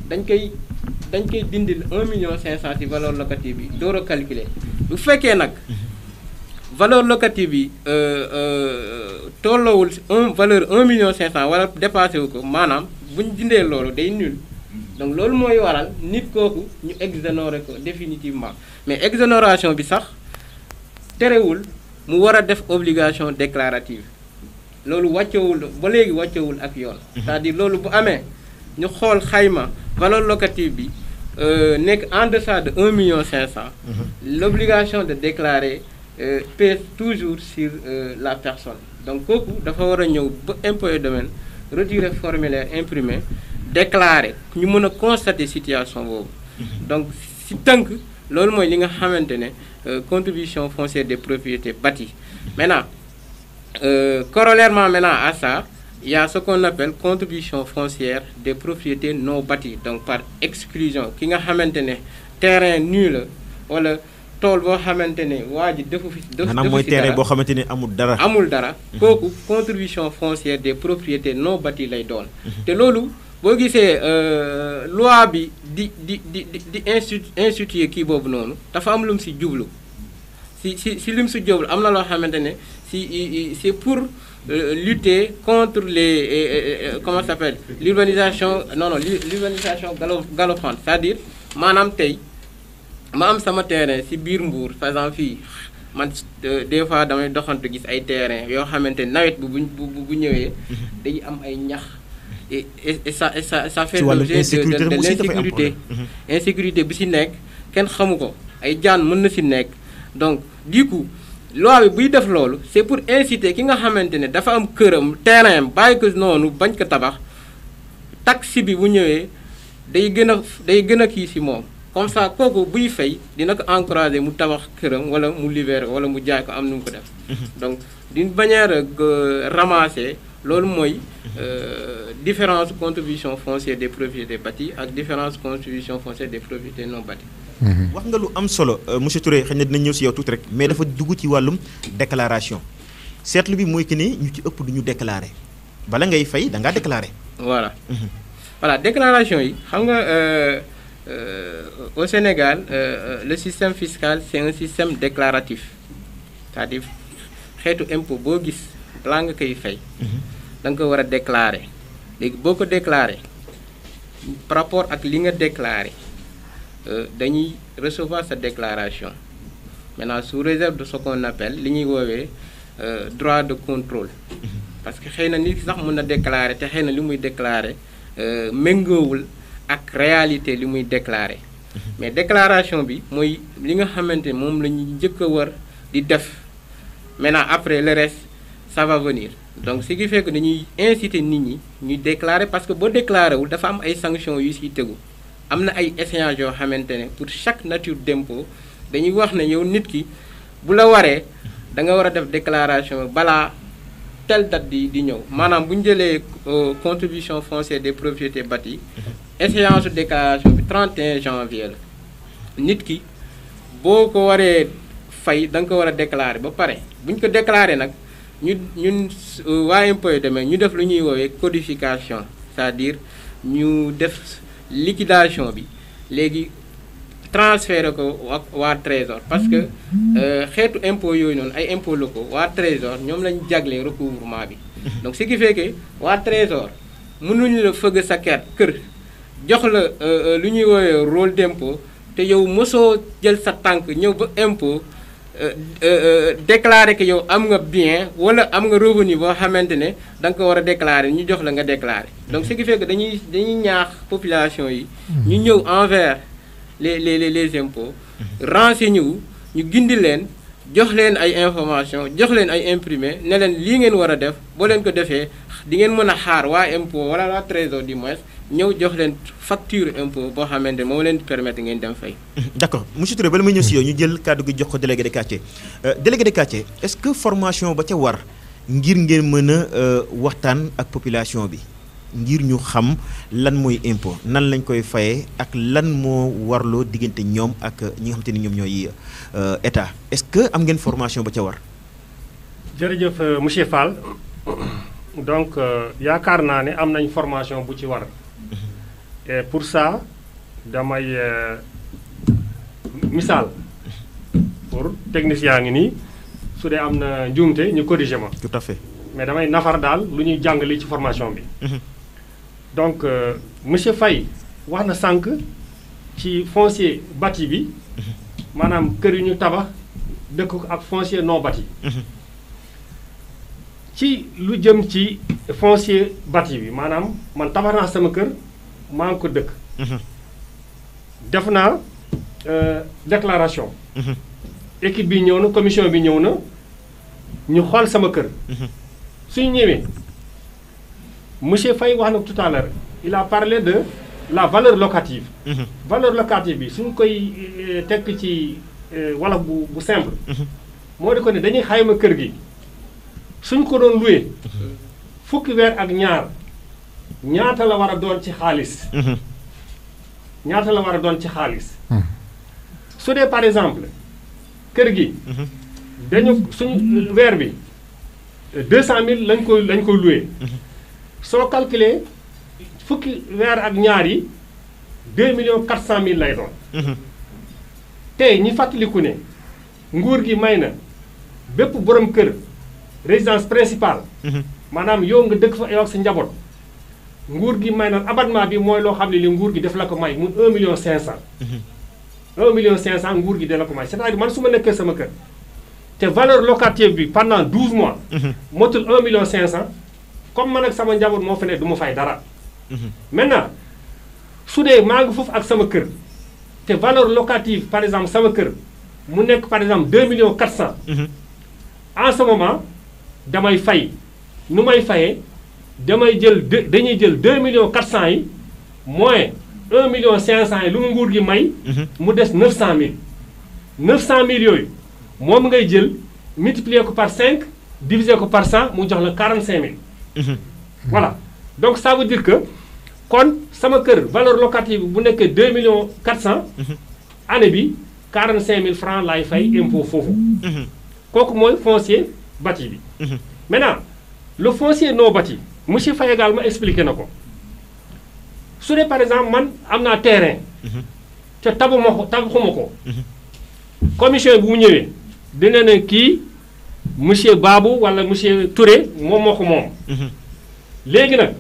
S4: dañ koy dindil 1,5 million ci valeur locative bi door a calculer bu fekkee nag valeur locative bi tolloowul valeur 1,5 million wala dépassé wu ko maanaam bu ñu dindee loolu day nul. donc loolu mooy waral nit kooku ñu exonérer ko définitivement mais exonération bi sax terewul mu war a def obligation déclarative loolu wàccewul ba léegi wàccewul ak yoon. c'est-à-dire loolu bu amee ñu xool xayma valeur locative bi nekk en deçà de 1,5 million l'obligation de déclarer pèse toujours sur la personne donc kooku dafa war a ñëw ba impôt et domaine retirer formulaire imprimé. déclarer ñu mën a constater situation boobu donc si tënk loolu mooy li nga xamante ne contribution foncière des propriétés bâties maintenant corollairement maintenant à ça il y a ce qu'on appelle contribution foncière des propriétés non bâties donc par exclusion ki nga xamante ne terrain nu la wala tool boo xamante ne waa ji defu fi
S2: maanaam mooy terrain boo xamante ne amul dara
S4: kooku contribution foncière des propriétés non bâties lay doon te loolu boo gisee loi bi di instituer kii boobu noonu dafa am lu mu si jublu si li mu si jublu am na loo xamante ne c'est pour lutter contre les comment ça s'appelle l'urbanisation l'urbanisation galopante c'est-à-dire maanaam tey ma am sama terrain si biir Mbour par exemple fii man des fois damay doxantu gis ay terrain yoo xamante ne nawet bu ñëwee day am ay ñax. et ça fait l'objet de l'insécurité insécurité bi si nekk kenn xamu ko ay jaan mën na si nekk donc du coup loi bi buy def loolu c'est pour inciter ki nga xamante ne dafa am këram terrain bàyyi ko noonu bañ ko tabax taxe bi bu ñëwee day gën a kii si moom comme ça kooku buy fay dina ko encourager mu tabax këram wala mu libérer wala mu jaay ko am nu mu ko def donc d'une manière ramassée loolu mooy différence contribution foncière des propriétés bâties ak différence contribution foncière des propriétés non bâties.
S2: wax nga lu am solo monsieur Touré xëy na dinañ ñëw si yow tuuti rek mais dafa dugg ci wàllum déclaration seetlu bi mooy que ni ñu ci ëpp du ñu déclarer bala ngay fay da ngaa déclarer.
S4: voilà déclaration yi xam nga au Sénégal le système fiscal c'est un système déclaratif c'est-à-dire xeetu impôt boo gis balaa nga koy fay. da nga ko war a déclarer léegi boo ko déclarer par rapport ak li nga déclarer dañuy recevoir sa déclaration maintenant sous réserve de ce qu'on appelle li ñuy woowee droit de contrôle parce que xëy na nit ki sax mën na déclarer te xëy na li muy déclarer méngoowul ak réalité li muy déclarer mais déclaration bi mooy li nga xamante ne moom la ñu njëkk a war di def maintenant après le reste ça va venir donc ce qui fait que dañuy inciter nit ñi ñuy déclarer parce que boo déclaré wul dafa am ay sanctions yu siy tegu am na ay échéances yoo xamante ne pour chaque nature d'impôt dañuy wax ne yow nit ki bu la waree da nga war a def déclaration balaa telle date di ñëw maanaam bu ñu jëlee contribution foncière des propriétés bâties échéance déclaration bi 31 janvier la nit ki boo ko waree fay da nga ko war a déclarer ba pare bu ñu ko déclarer nag ñun waa impôt yi demee ñu def lu ñuy woowee codification c'est-à-dire ñu def liquidation bi léegi transféré ko waa trésor parce que xeetu impôt yooyu noonu ay impôts locaux waa trésor ñoom lañu jagle recouvrement bi donc ce qui fait que waa trésor mënuñu la fëgg sa kër jox la lu ñuy woowee rôle d'impôt te yow mosoo jël sa tànk ñëw ba impôt déclarer que yow am nga bien wala am nga revenu boo xamante ne da nga ko war a déclarer ñu jox la nga déclarer donc ce qui fait que dañuy ñaax population yi ñu ñëw envers les impôts renseigner wu ñu gindi leen jox leen ay information jox leen ay imprimé ne leen lii ngeen war a def boo leen ko defee di ngeen mën a xaar waa impôt wala waa trésor du moins ñëw jox leen facture impôt boo xamante ne moo leen permettre ngeen dem fay.
S2: d'accord monsieur Touré bala may ñëw si yow ñu jël kàddu gi jox ko délégué de quartier délégué de quartier est-ce que formation ba ca war ngir ngeen mën a waxtaan ak population bi ngir ñu xam lan mooy impôt nan lañ koy fayee ak lan moo warloo diggante ñoom ak ñi nga xamante ni ñoom ñooy état est-ce que am ngeen formation ba ca war.
S6: jërëjëf monsieur Fall donc yaakaar naa ne am nañ formation bu ci war et pour ça damay misaal pour technicien ngi nii su dee am na njuumte ñu corriger ma.
S2: tout à fait
S6: mais damay nafar daal lu ñuy jàngale ci formation bi. donc monsieur Faye wax na sànq ci foncier bâti bi maanaam kër yu ñu tabax dëkk ak foncier non bâti ci lu jëm ci foncier bâti bi maanaam man tabax naa sama kër maa ngi ko dëkk def naa déclaration équipe bi ñëw na commission bi ñëw na ñu xool sama kër suñu ñëwee monsieur Faye wax na tout à l'heure il a parlé de la valeur locative valeur locative bi suñ koy tekk ci wolof bu simple moo di ko ne dañuy xayma kër gi suñ ko doon loué fukki weer ak ñaar ñaata la war a doon ci xaalis ñaata la war a doon ci xaalis su dee par exemple kër gi dañu suñu weer bi 200 000 lañ koy loué soo calculer fukki weer ak ñaar yi 2 400 000 lay doon tey ñi fàttaliku ne nguur gi may na bépp borom kër résidence principale maanaam yow nga dëkk fa yow ak sa njaboot nguur gi may na abattement bi mooy loo xam ne li nguur gi def la ko may mu 1,5 million 1,5 million nguur gi def la ko may c'est-à-dire man su ma nekkee sama kër te valeur locative bi pendant 12 mois motul 1,5 million comme man ak sama njaboot moo fa ne du ma fay dara maintenant su dee maa ngi foofu ak sama kër te valeur locative par exemple sama kër mu nekk par exemple 2,4 millions en ce moment damay fay nu may fayee damay jël dañuy jël 2,4 millions yi moins 1,5 million yi lu mu nguur gi may mu des 900 000 900 000 yooyu moom ngay jël multiplier ko par 5 diviser ko par 100 mu jox la 45 000 voilà donc ça veut dire que kon sama kër valeur locative bu nekkee 2,4 millions année bi 45 000 francs laay fay impôt foofu kooku mooy foncier bâti bi maintenant le foncier non bâti monsieur Faye également expliqué na ko su dee par exemple man am naa terrain te tabaxuma ko commission bi bu ñëwee dina ne kii monsieur Babou wala monsieur Touré moom moo ko moom léegi nag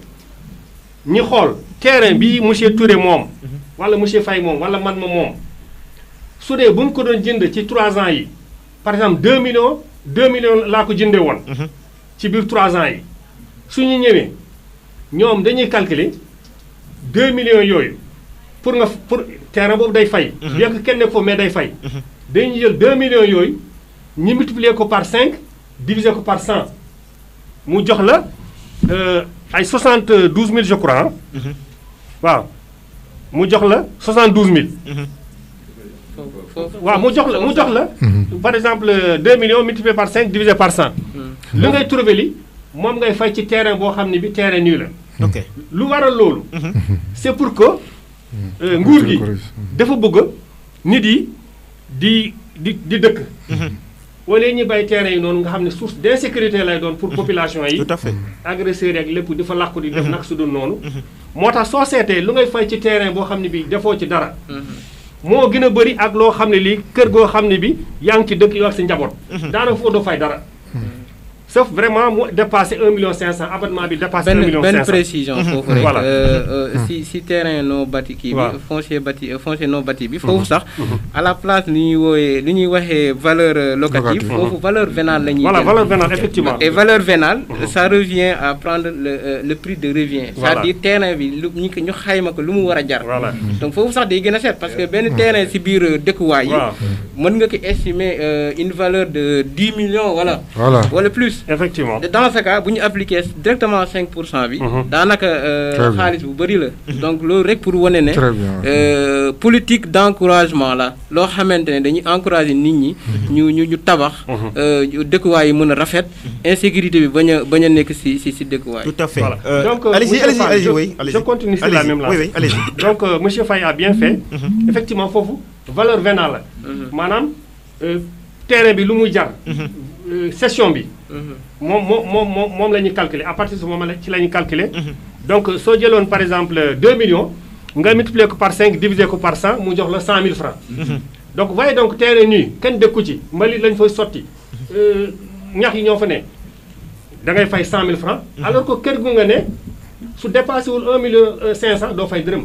S6: ñi xool terrain bi monsieur Touré moom wala monsieur Faye moom wala man ma moom su dee bu ñu ko doon jënd ci 3 ans yi par exemple 2 millions laa ko jëndee woon ci biir 3 ans yi su ñu ñëwee ñoom dañuy calculer 2 millions yooyu pour terrain boobu day fay. bien que kenn nekk foofu mais day fay. dañuy jël 2 millions yooyu ñu multiplier ko par 5 diviser ko par 100 mu jox la ay 72 000 je crois waaw mu jox la 72 000. waaw mu jox la par exemple 2 millions multiplié par 5 divisé par 100. li ngay trouvé li moom ngay fay ci terrain boo xam ne bi terrain nu la.
S2: ok
S6: lu waral loolu. c'est pour que nguur gi dafa bëgg nit yi di dëkk. wala ñuy bay terrain yi noonu nga xam ne source d'insécurité lay doon pour population yi.
S2: tout à fait
S6: agresseurs yi ak lépp di fa làqu di def nag su dul noonu. moo tax soo seetee lu ngay fay ci terrain boo xam ne bi defoo ci dara. moo gën a bëri ak loo xam ne lii kër goo xam ne bi yaa ngi ci dëkk yoo ak sa njaboot. daanaka foo doo fay dara. sauf vraiment mu dépassé 1 million 500 abattement bi dépassé 1 million 500.
S4: benn précision foofu rek.
S6: voilà
S4: si terrain non bâti kii bi. foncier non bâti bi. foofu sax à la place li ñuy waxee valeur locative. foofu valeur vénale la ñuy.
S6: voilà valeur vénale effectivement.
S4: et valeur vénale. ça revient à prendre le prix de revient.
S6: voilà
S4: c'est-à-dire terrain bi lu ñu xayma ko lu mu war a jar.
S6: voilà
S4: donc foofu sax day gën a seet parce que benn terrain si biir dëkkuwaay yi. mën nga ko estimer une valeur de 10 millions wala plus.
S6: effectivement
S4: dans ce cas bu ñu appliquer directement 5% bi. daanaka xaalis bu bëri la. donc loolu rek pour wane ne. politique d'encouragement la loo xamante ne dañuy encourager nit ñi. ñu tabax. dëkkuwaay yi mën a rafet. insécurité bi bañ a nekk si dëkkuwaay.
S2: tout à fait
S6: donc
S2: allez-y oui
S6: je continue sur la même lancée.
S2: oui allez-y
S6: donc monsieur Faye a bien fait. effectivement foofu valeur vénale la. maanaam terrain bi lu muy jar. session bi. moom la ñuy calculer à partir de ce moment ci la ñuy calculer. donc soo jëloon par exemple 2 millions nga multiplier ko par 5 diviser ko par 100 mu jox la 100 000 francs. donc voyez donc terrain nu kenn dëkku ci mbalit lañ fay sotti ñax yi ñoo fa ne da ngay fay 100 000 francs. alors que kër gu nga ne su dépassé wul 1 million 500 doo fay dërëm.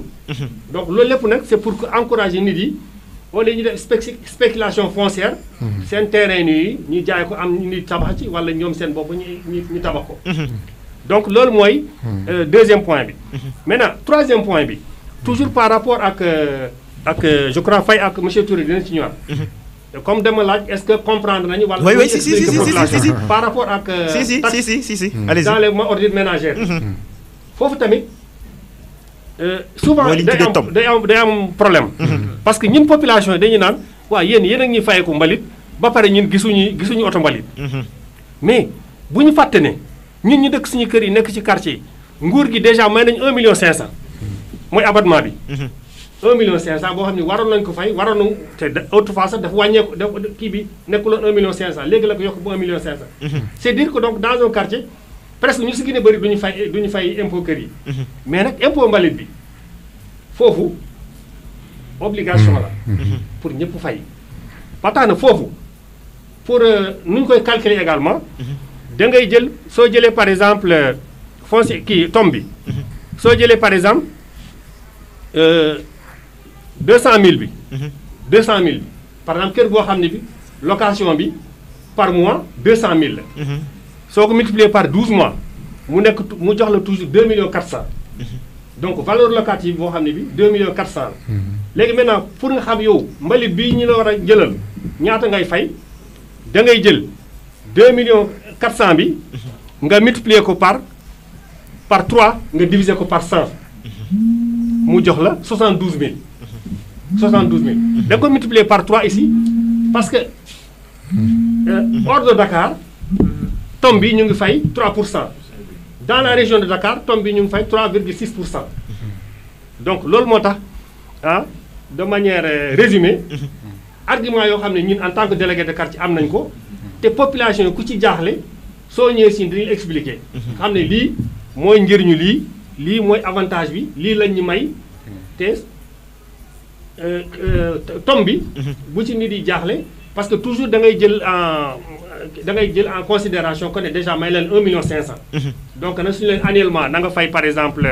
S6: donc loolu lépp nag c'est pour que encourager nit yi. wala ñu def spéculation foncière. seen terrain yi ñu jaay ko am ñu tabax ci wala ñoom seen bopp ñu tabax ko. donc loolu mooy. deuxième point bi. maintenant troisième point bi. toujours par rapport ak je crois Faye ak monsieur Touré dina ci ñëwaat. comme dama laaj est-ce que comprendre nañu. wala
S2: oui si
S6: par rapport ak.
S2: si allez-y
S6: dans les ordures ménagères. foofu tamit. souvent day am problème. parce que ñun population yi dañuy naan waaw yéen a ngi ñuy fayeeku mbalit ba pare ñun gisuñu oto mbalit. mais bu ñu fàtte ne ñun ñu dëkk suñu kër yi nekk ci quartier yi nguur gi déjà may nañu 1 million 500 mooy abattement bi. 1 million 500 boo xam ne waroon nañu ko fay waroon nañu te autrefois sax dafa wàññeeku kii bi nekkuloon 1 million 500 léegi la ko yokk ba 1 million 500. c'est-à-dire que donc dans un quartier. presque ñu si gën a bëri duñu fay impôt kër yi. mais nag impôt mbalit bi foofu obligation la. pour ñëpp fay. ba tax na foofu pour nu ñu koy calculer également. da ngay jël soo jëlee par exemple foncier kii tombe bi. soo jëlee par exemple 200000 bi. 200000 bi par exemple kër boo xam ne bi location bi par mois 200000 la. soo ko multiplier par 12 mois mu jox la toujours 2 millions 400. donc valeur locative boo xam ne bi 2 millions 400 la. léegi maintenant pour nga xam yow mbalit bii ñu la war a jëlal ñaata ngay fay da ngay jël 2 millions 400 bi nga multiplier ko par 3 nga diviser ko par 100 mu jox la 72000. 72000 da nga ko multiplier par 3 ici parce que hors de Dakar. tombe bi ñu ngi fay 3%. dans la région de Dakar tombe bi ñu ngi fay 3,6%. donc loolu moo tax de manière résumée argument yoo xam ne ñun en tant que délégué de quartier am nañ ko te population yi ku ci jaaxle soo ñëwee si dañuy expliquer. xam ne lii mooy njëriñu lii mooy avantage bi lii lañ ñu may te tombe bi. bu ci nit yi jaaxle parce que toujours da ngay jël en considération que ne déjà may leen 1 million 500. donc nag suñu leen annuellement na nga fay par exemple.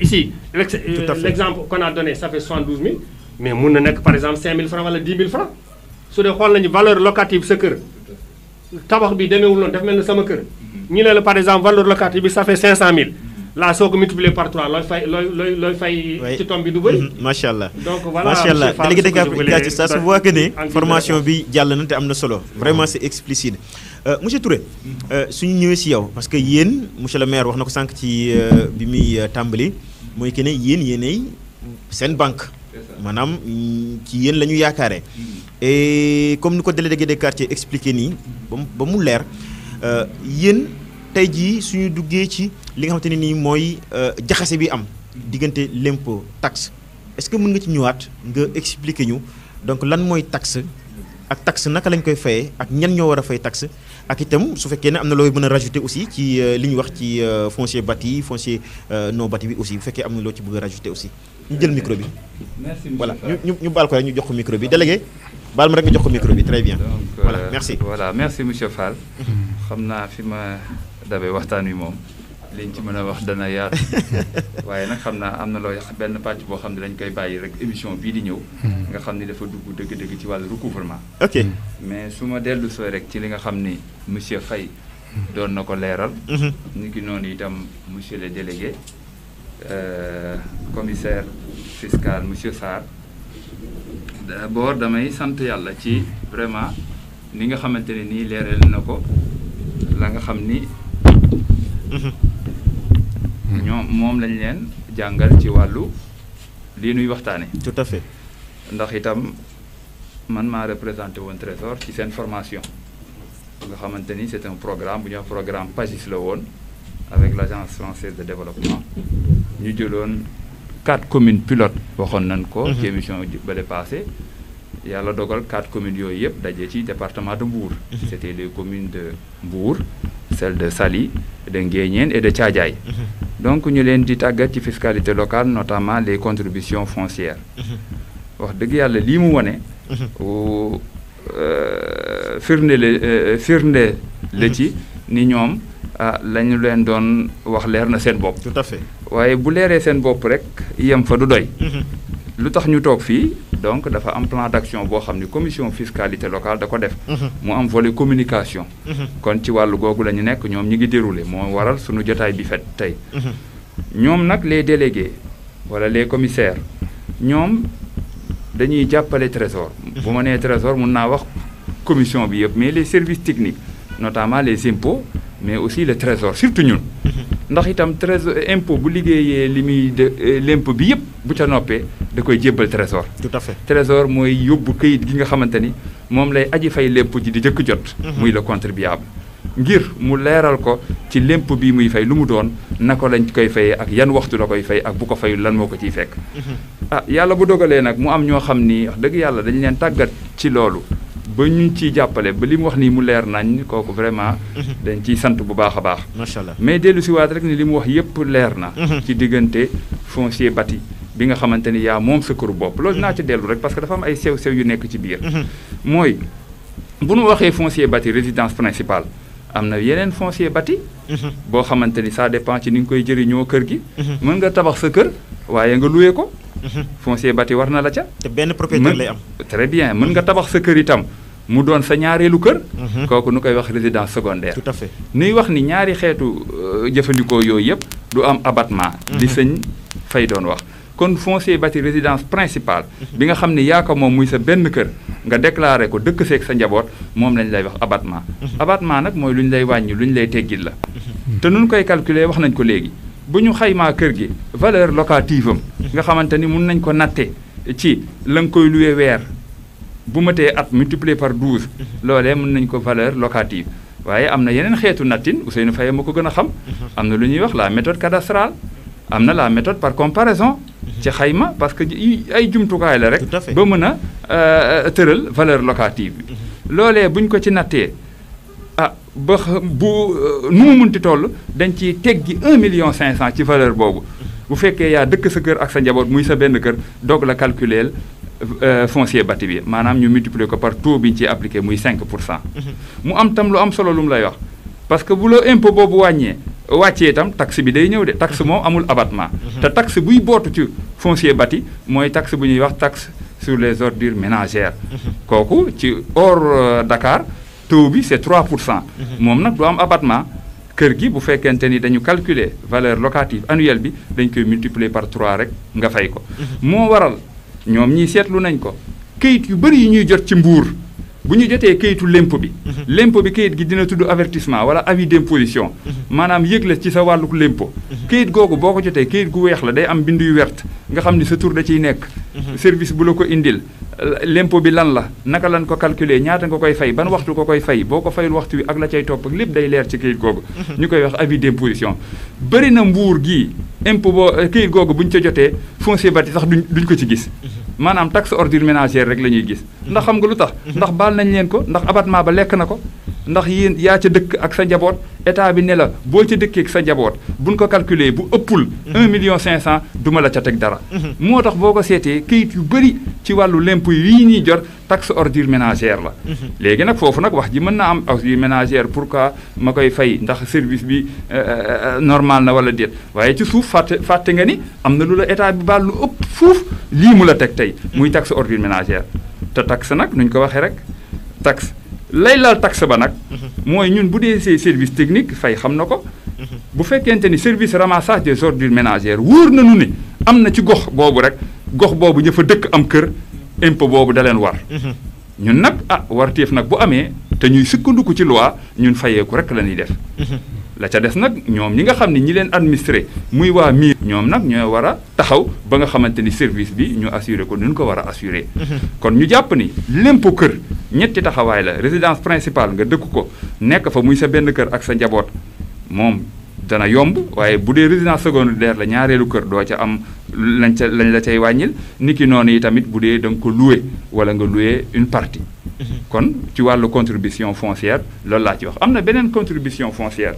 S6: ici l'exemple qu'on a donné ça fait 72000 mais mun na nekk par exemple 5000 francs wala 10 000 francs su dee xool nañu valeur locative sa kër tabax bi demeewul noonu daf mel ne sama kër ñu ne la par exemple valeur locative bi ça fait 500000 là soo ko multiplier par 3 looy fay ci tomb bi du bëri.
S2: macha allah
S6: donc voilà
S2: macha allah délégué de quartier ça se voit que ne
S6: en
S2: formation bi jàll na te am na solo vraiment c'est explicite. monsieur Touré suñu ñëwee si yow parce que yéen monsieur le maire wax na ko sànq ci bi muy tàmbali mooy que ne yéenay seen banque. maanaam ci yéen la ñu yaakaaree. et comme ni ko délégué de quartier expliqué nii ba mu leer yéen tey jii suñu duggee ci li nga xamante ne nii mooy jaxase bi am diggante l'impôt taxe est-ce que mën nga ci ñëwaat nga expliquer ñu donc lan mooy taxe ak taxe naka lañ koy fayee ak ñan ñoo war a fay taxe ak itam su fekkee ne am na looy mën a rajouter aussi ci li ñu wax ci foncier bâti foncier non bâti bi aussi bu fekkee am na loo ci bëgg a rajouter aussi. ñu jël micro bi.
S3: merci
S2: voilà ñu baal ko rek ñu jox ko micro bi délégué baal ma rek nga jox ko micro bi très bien.
S3: donc
S2: voilà merci.
S3: voilà merci monsieur Fall. xam naa fi ma dabee waxtaan wi moom liñ ci mën a wax dana yaatu. waaye nag xam naa am na looy benn pàcc boo xam ne dañ koy bàyyi rek émission bii di ñëw. nga xam ni dafa dugg dëgg-dëgg ci wàllu recouvrement.
S2: ok
S3: mais su ma dellu soo rek ci li nga xam ni monsieur Faye doon na ko leeral. ni ki noonu itam monsieur le délégué. Commissaire fiscal monsieur Sarr d'abord damay sant yàlla ci vraiment ni nga xamante ne nii leeral na ko la nga xam ni ñoom moom lañ leen jàngal ci wàllu lii nuy waxtaane
S2: tout à fait
S3: ndax itam man maa représenté woon Trésor ci seen formation nga xamante ni c'est un programme bu ñuy wax programme PAGIS la woon avec l'agence française de développement ñu jëloon 4 communes pilotes waxoon nañ ko ci émission bale passé yàlla dogal 4 communes yooyu yëpp daje ci département de Mbour c'était les communes de Mbour celle de Saly de Nguéniène et de Thiadiaye donc ñu leen di tàggat ci fiscalité locale notamment les contributions foncières wax dëgg yàlla lii mu wone firnde la ci ni ñoom lañu leen doon wax leer na seen bopp.
S2: tout à fait
S3: waaye bu leeree seen bopp rek yem fa du doy. lu tax ñu toog fii donc dafa am plan d'action boo xam ni commission fiscalité locale da ko def. mu am volet communication. kon ci wàllu googu la ñu nekk ñoom ñi ngi déroulé moo waral suñu jotaay bi fet tey. ñoom nag les délégués wala les commissaires ñoom dañuy jàppale trésor. bu ma nee trésor mun naa wax commission bi yëpp mais les services techniques notamment les impôts. mais aussi le trésor surtout ñun ndax itam trésor impôt bu liggéeyee li muy de l'impôt bi yëpp bu ca noppee da koy jébbal trésor.
S2: tout à fait
S3: trésor mooy yóbbu këyit gi nga xamante ni moom lay aji fay l'impôt ji di jëkk jot. muy le contribuable. ngir mu leeral ko ci l'impôt bi muy fay lu mu doon naka lañ koy fayee ak yan waxtu la koy fay ak bu ko fayul lan moo ko ciy fekk. yàlla bu dogalee nag mu am ñoo xam ni wax dëgg yàlla dañu leen tàggat ci loolu. ba ñu ciy jàppale ba li mu wax nii mu leer nañ kooku vraiment dañ ciy sant bu baax a baax.
S2: macha allah
S3: mais dellu si waat rek ni li mu wax yépp leer na. ci diggante foncier bâti bi nga xamante ni yaa moom sa këru bopp. loolu naa ci dellu rek parce que dafa am ay sew-sew yu nekk ci biir. mooy bu nu waxee foncier bâti résidence principale am na yeneen foncier bâti. boo xamante ni ça dépend ci ni nga koy jëriñoo kër gi. mën nga tabax sa kër waaye nga loué ko. foncier bâti war na la ca.
S2: te benn propriétaire lay am.
S3: très bien mën nga tabax sa kër itam mu doon sa ñaareelu kër. kooku nu koy wax résidence secondaire.
S2: tout à fait
S3: nuy wax ni ñaari xeetu jëfandikoo yooyu yëpp du am abattement. li sëñ Fay doon wax. kon foncier bâti résidence principale. bi nga xam ne yaa ko moom muy sa benn kër nga déclaré ko dëkk seeg sa njaboot moom lañ lay wax abattement. abattement nag mooy lu ñu lay wàññi lu ñu lay teggil la. te nun koy calculer wax nañ ko léegi. bu ñu xaymaa kër gi valeur locative am nga xamante ni mun nañ ko natte ci la nga koy loué weer bu matee at multiplié par 12 loolee mun nañ ko valeur locative waaye am na yeneen xeetu nattin Ousseynou Faye ma ko gën a xam am na lu ñuy wax la méthode cadastrale am na la méthode par comparaison ci xayma parce que ay jumtukaay la rek ba mën a tëral valeur locative bi loolee buñ ko ci nattee ba bu nu mu munti toll dañ ciy teggi 1,5 million ci valeur boobu bu fekkee yaa dëkk sa kër ak sa njaboot muy sa benn kër doog la calculer foncier bâti bi maanaam ñu multiplier ko par taux bi ñu ciy appliqué muy 5%. mu am tam lu am solo lu mu lay wax parce que bu la impôt boobu wàccee itam taxe bi day ñëw de taxe moom amul abattement. te taxe buy bootu ci foncier bâti mooy taxe bu ñuy wax taxe sur les ordures ménagères. kooku ci hors Dakar. taux bi c'est 3%. moom nag du am abattement kër gi bu fekkente ni dañu calculer valeur locative annuelle bi dañ koy multiplier par 3 rek nga fay ko. moo waral ñoom ñii seetlu nañ ko kayit yu bëri yi ñuy jot ci Mbour bu ñu jotee kayitu lempo bi. lempo bi kayit gi dina tudd avertissement wala avis d'imposition. maanaam yëgle ci sa wàllu lempo. kayit googu boo ko jotee kayit gu weex la day am bindu yu wert nga xam ni sa tur da ciy nekk. service bu la ko indil lempo bi lan la naka lan ko calculer ñaata nga koy fay ban waxtu ko koy fay boo ko fayul waxtu wi ak la cay topp ak lépp day leer ci kayit googu. ñu koy wax avis d'imposition. bëri na Mbour gii impôt boo kayit googu bu ñu ca jotee foncier bâti sax duñ ko ci gis. maanaam taxe ordure ménagère rek la ñuy gis ndax xam nga lu tax ndax baal nañ leen ko ndax abattement ba lekk na ko ndax yéen yaa ca dëkk ak sa njaboot état bi ne la boo ca dëkkee ak sa njaboot buñ ko calculer bu ëppul 1,5 million duma la ca teg dara moo tax boo ko seetee kayit yu bëri ci wàllu l'impôt yi ñuy jot taxe ordure ménagère la léegi nag foofu nag wax ji mën naa am ordure ménagère pourquoi ma koy fay ndax service bi normal na wala déet waaye ci suuf fàtte nga ni am na lu la état bi baal lu ëpp fuuf lii mu la teg tey muy taxe ordure ménagère te taxe nag nuñ ko waxee rek taxe lay laal taxe ba nag mooy ñun bu dee see service technique fay xam na ko bu fekkente ni service ramassage des ordures ménagères wóor nañu ni am na ci gox boobu rek gox boobu ña fa dëkk am kër impôt boobu da leen war ñun nag warteef nag bu amee te ñuy sukkandiku ci loi ñun fayeeku rek la ñuy def la ca des nag ñoom ñi nga xam ne ñi leen administré muy waa miir ñoom nag ñooy war a taxaw ba nga xamante ni service bi ñu assuré ko ni ñu ko war a assuré kon ñu jàpp ni l'impôt kër ñetti taxawaay la résidence principale nga dëkk ko nekk fa muy sa benn kër ak sa njaboot moom dana yomb waaye bu dee résidence secondaire la ñaareelu kër doo ca am lañ la cay wàññil niki noonu yi tamit bu dee da nga ko loué wala nga loué une partie kon ci wàllu contribution foncière loolu laa ci wax am na beneen contribution foncière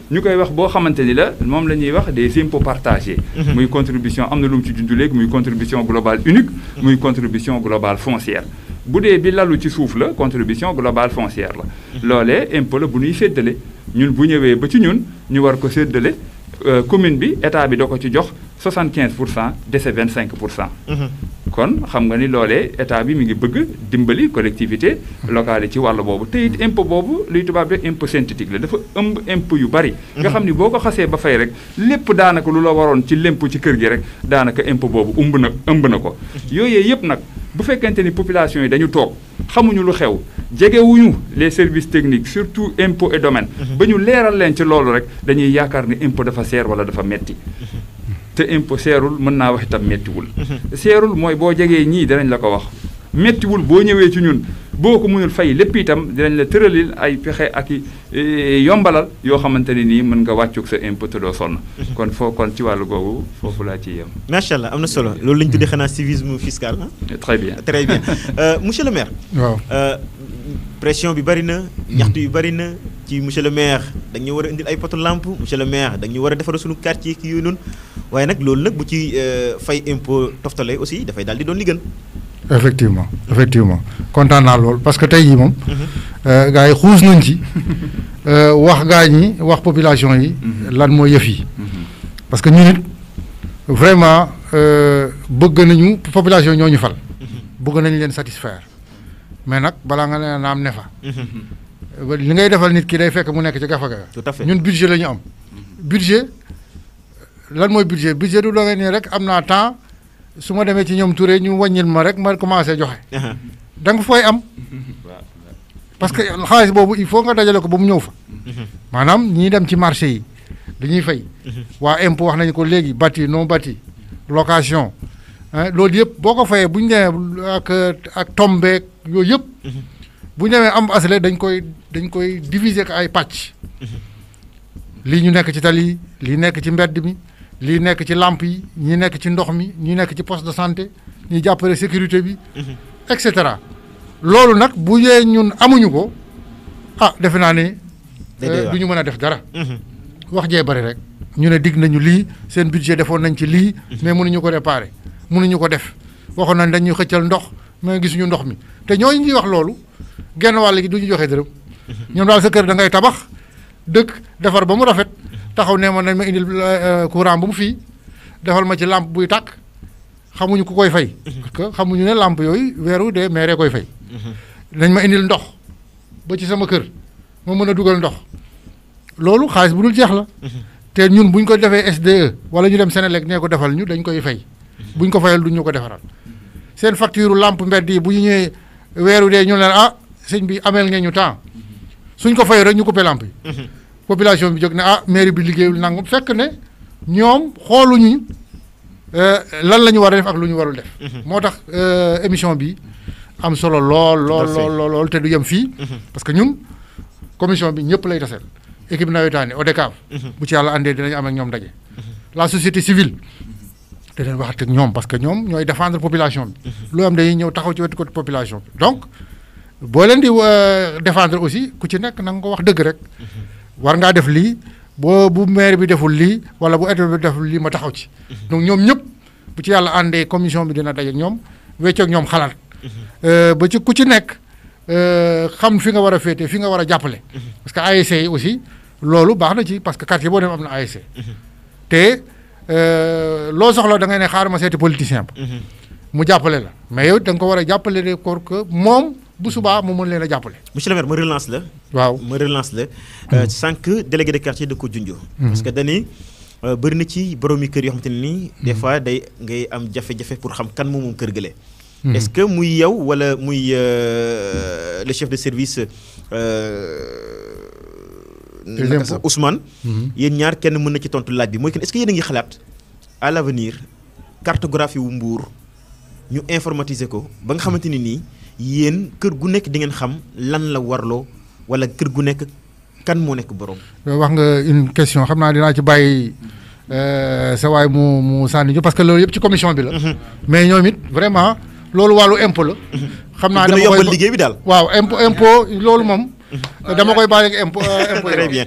S3: ñu koy wax boo xamante ni la moom la ñuy wax des impôts partagés muy contribution am na lu mu ci junj léegi muy contribution globale unique muy contribution globale foncière bu dee bi lalu ci suuf la contribution globale foncière la loolee impôt la bu ñuy séddale ñun bu ñëwee ba ci ñun ñu war ko séddale commune bi état bi da ko ci jox 75% dese 25%. kon xam nga ni loolee état bi mi ngi bëgg dimbali collectivité locale yi ci wàll boobu te it impôt boobu luy tubaab rek impôt synthétique la dafa ëmb impôt yu bari. nga xam ni boo ko xasee ba fay rek lépp daanaka lu la waroon ci l'impôt ci kër gi rek daanaka impôt boobu ëmb na ko. yooyee yëpp nag bu fekkente ni population yi dañu toog xamuñu lu xew jegewuñu les services techniques surtout impôt et domaine. ba ñu leeral leen ci loolu rek dañuy yaakaar ni impôt dafa seer wala dafa metti te impôt seerul mën naa wax itam méttiwul seerul mooy boo jegee ñii dinañ la ko wax méttiwul boo ñëwee ci ñun boo ko mënul fay lépp itam dinañ la tëralil ay pexe ak yombalal yoo xamante ne nii mën nga wàccug sa impôt te doo sonn kon kon ci wàllu googu foofu laa ciy yem.
S2: macha allah am na solo loolu la ñu tuddee xanaa civisme fiscal
S3: très bien
S2: très bien monsieur le maire.
S5: waaw
S2: pression bi bari na. ñaxtu yu bari na ci monsieur le maire dañu war a indil ay poto lampe monsieur le maire dañu war a defar suñu quartier ki yooyu noonu waaye nag loolu nag bu ci fay impôt toftale aussi dafay daal di doon li gën.
S5: effectivement kontaan naa lool parce que tey jii moom. gars yi xuus nañ ci wax gaa ñi wax population yi. lan mooy yëf yi. parce que ñun it vraiment bëgg nañu population ñoo ñu fal. bëgg nañ leen satisfaire mais nag balaa nga leen am ne fa. li ngay defal nit ki day fekk mu nekk ci gafa ga.
S2: tout à fait
S5: ñun budget la ñu am. budget lan mooy budget du doge nii rek am naa temps. su ma demee ci ñoom Touré ñu wàññil ma rek ma commencé joxe. da nga fooy am. parce que xaalis boobu il faut nga dajale ko ba mu ñëw fa. maanaam ñii dem ci marché yi dañuy fay. waa impôt wax nañu ko léegi bâti non bâti location loolu yëpp boo ko fayee bu ñu demee ak tombeek yooyu yëpp. bu ñu demee am asile dañ koy diviser ko ay pàcc. lii ñu nekk ci tali lii nekk ci mbedd mi. lii nekk ci lampe yi ñi nekk ci ndox mi ñi nekk ci poste de santé ñi jàppale sécurité bi et cetera loolu nag bu yee ñun amuñu ko defe naa ne du ñu mën a def dara wax jee bari rek ñu ne digg nañu lii seen budget defoon nañ ci lii mais mënuñu ko réparer mënuñu ko def waxoon nañ dañuy xëccal ndox mais gisuñu ndox mi te ñooñu ñuy wax loolu genn wàll gi du ñu joxe dërëm ñoom daal sa kër da ngay tabax dëkk defar ba mu rafet taxaw ne ma nañ ma indil courant bu mu fii defal ma ci lampe buy tàkk xamuñu ku koy fay. parce que xamuñu ne lampe yooyu weeru dee maire koy fay. nañ ma indil ndox ba ci sama kër ma mën a dugal ndox loolu xaalis bu dul jeex la. te ñun bu ñu ko defee SDE wala ñu dem Senelec nee ko defal ñu dañ koy fay. bu ñu ko fayal duñ ñu ko defaral. seen facture lampe mbedd yi bu ñu ñëwee weeru dee ñu leen sëñ bi ameel ngeen ñu temps suñ ko fay rek ñu coupé lampe yi. population bi jóg ne mairie bi liggéeyul nangam fekk ne ñoom xooluñu lan la ñu war a def ak lu ñu warul def. moo tax émission bi am solo lool te du yem fii. parce que ñun commission bi ñëpp lay taseel. équipe nawetaani ODCAV. bu ci yàlla àndee dinañ am ak ñoom daje. la société civile. dinañ wax ak ñoom parce que ñoom ñooy défendre population bi. lu am dañuy ñëw taxaw ci wetu côté population bi donc boo leen di défendre aussi ku ci nekk na nga ko wax dëgg rek. war ngaa def lii bu maire bi deful lii wala bu état bi deful lii ma taxaw ci. donc ñoom ñëpp bu ci yàlla àndee commission bi dina daje ak ñoom weccoog ñoom xalaat. ba ci ku ci nekk xam fi nga war a féete fi nga war a jàppale. parce que ASC yi aussi loolu baax na ci parce que quartier boo dem am na ASC. te loo soxla da ngay ne xaaral ma seeti politicien ba. mu jàppale la mais yow da nga ko war a jàppale de koor que moom bu subaa mu mën leen a jàppale.
S2: monsieur le maire ma relance la.
S5: waaw
S2: ma relance la. sànq délégué de quartier da ko junjoo. parce que dañuy bëri na ci boroomi kër yoo xamante ne nii. des fois ngay am jafe-jafe pour xam kan moom kër gële. est-ce que muy yow wala muy le chef de service. Ousmane. yéen ñaar kenn mën na ci tontu laaj bi mooy que est-ce que yéen a ngi xalaat à l'avenir cartographie wu Mbour ñu informatiser ko ba nga xamante ni nii yéen kër gu nekk di ngeen xam lan la warloo wala kër gu nekk kan moo nekk borom.
S5: wax nga une question xam naa dinaa ci bàyyi sa waay mu sànni parce que loolu yëpp ci commission bi la. mais ñoom it vraiment loolu wàllu impôt la. xam naa dama koy
S2: yombal liggéey bi daal.
S5: waaw impôt loolu moom. dama koy bàyyi ak impôt.
S2: très bien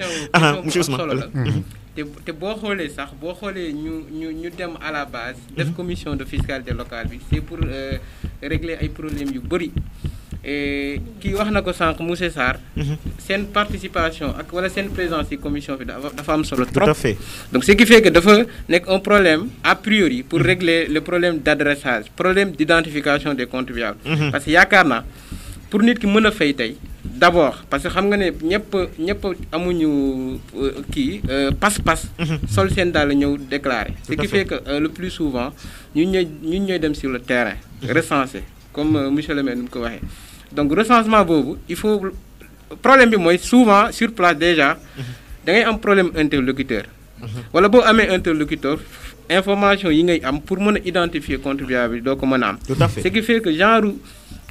S2: monsieur Ousmane.
S4: te boo xoolee sax boo xoolee ñu dem à la base. def commission de fiscalité locale bi c'est pour régler ay problèmes yu bëri. kii wax na ko sànq monsieur Sarr. seen participation ak wala seen présence ci commission bi dafa am solo trop.
S2: tout à fait
S4: donc ce qui fait que dafa nekk un problème a priori pour régler le problème d'adressage problème d'identification des contribuables. parce que yaakaar naa pour nit ki mën a fay tey. d'abord parce que xam nga ne ñëpp amuñu kii pas-pas. sol seen daal ñëw déclarer. ce qui fait que le plus souvent ñun ñooy dem sur le terrain. recenser comme monsieur le maire nu mu ko waxee. donc recensement boobu il faut problème bi mooy souvent sur place déjà. da ngay am problème interlocuteur. wala boo amee interlocuteur information yi ngay am pour mën a identifier contribuable bi doo ko mën a am.
S2: tout à fait
S4: ce qui fait que genre.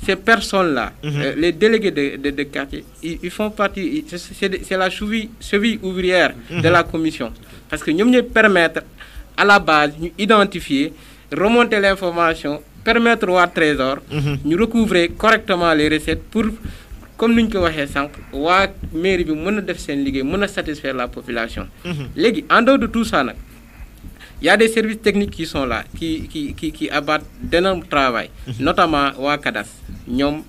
S4: Ces personnes-là, les délégués de quartier, ils font partie, c'est la cheville ouvrière de la commission. Parce que nous nous permettre à la base, nous identifier, remonter l'information, permettre au trésor, nous recouvrer correctement les recettes pour, comme nous l'avons dit, la mairie peut satisfaire la population. En dehors de tout ça, il y a des services techniques qui sont là, qui abattent d'énormes travail, notamment au CADAS. Nous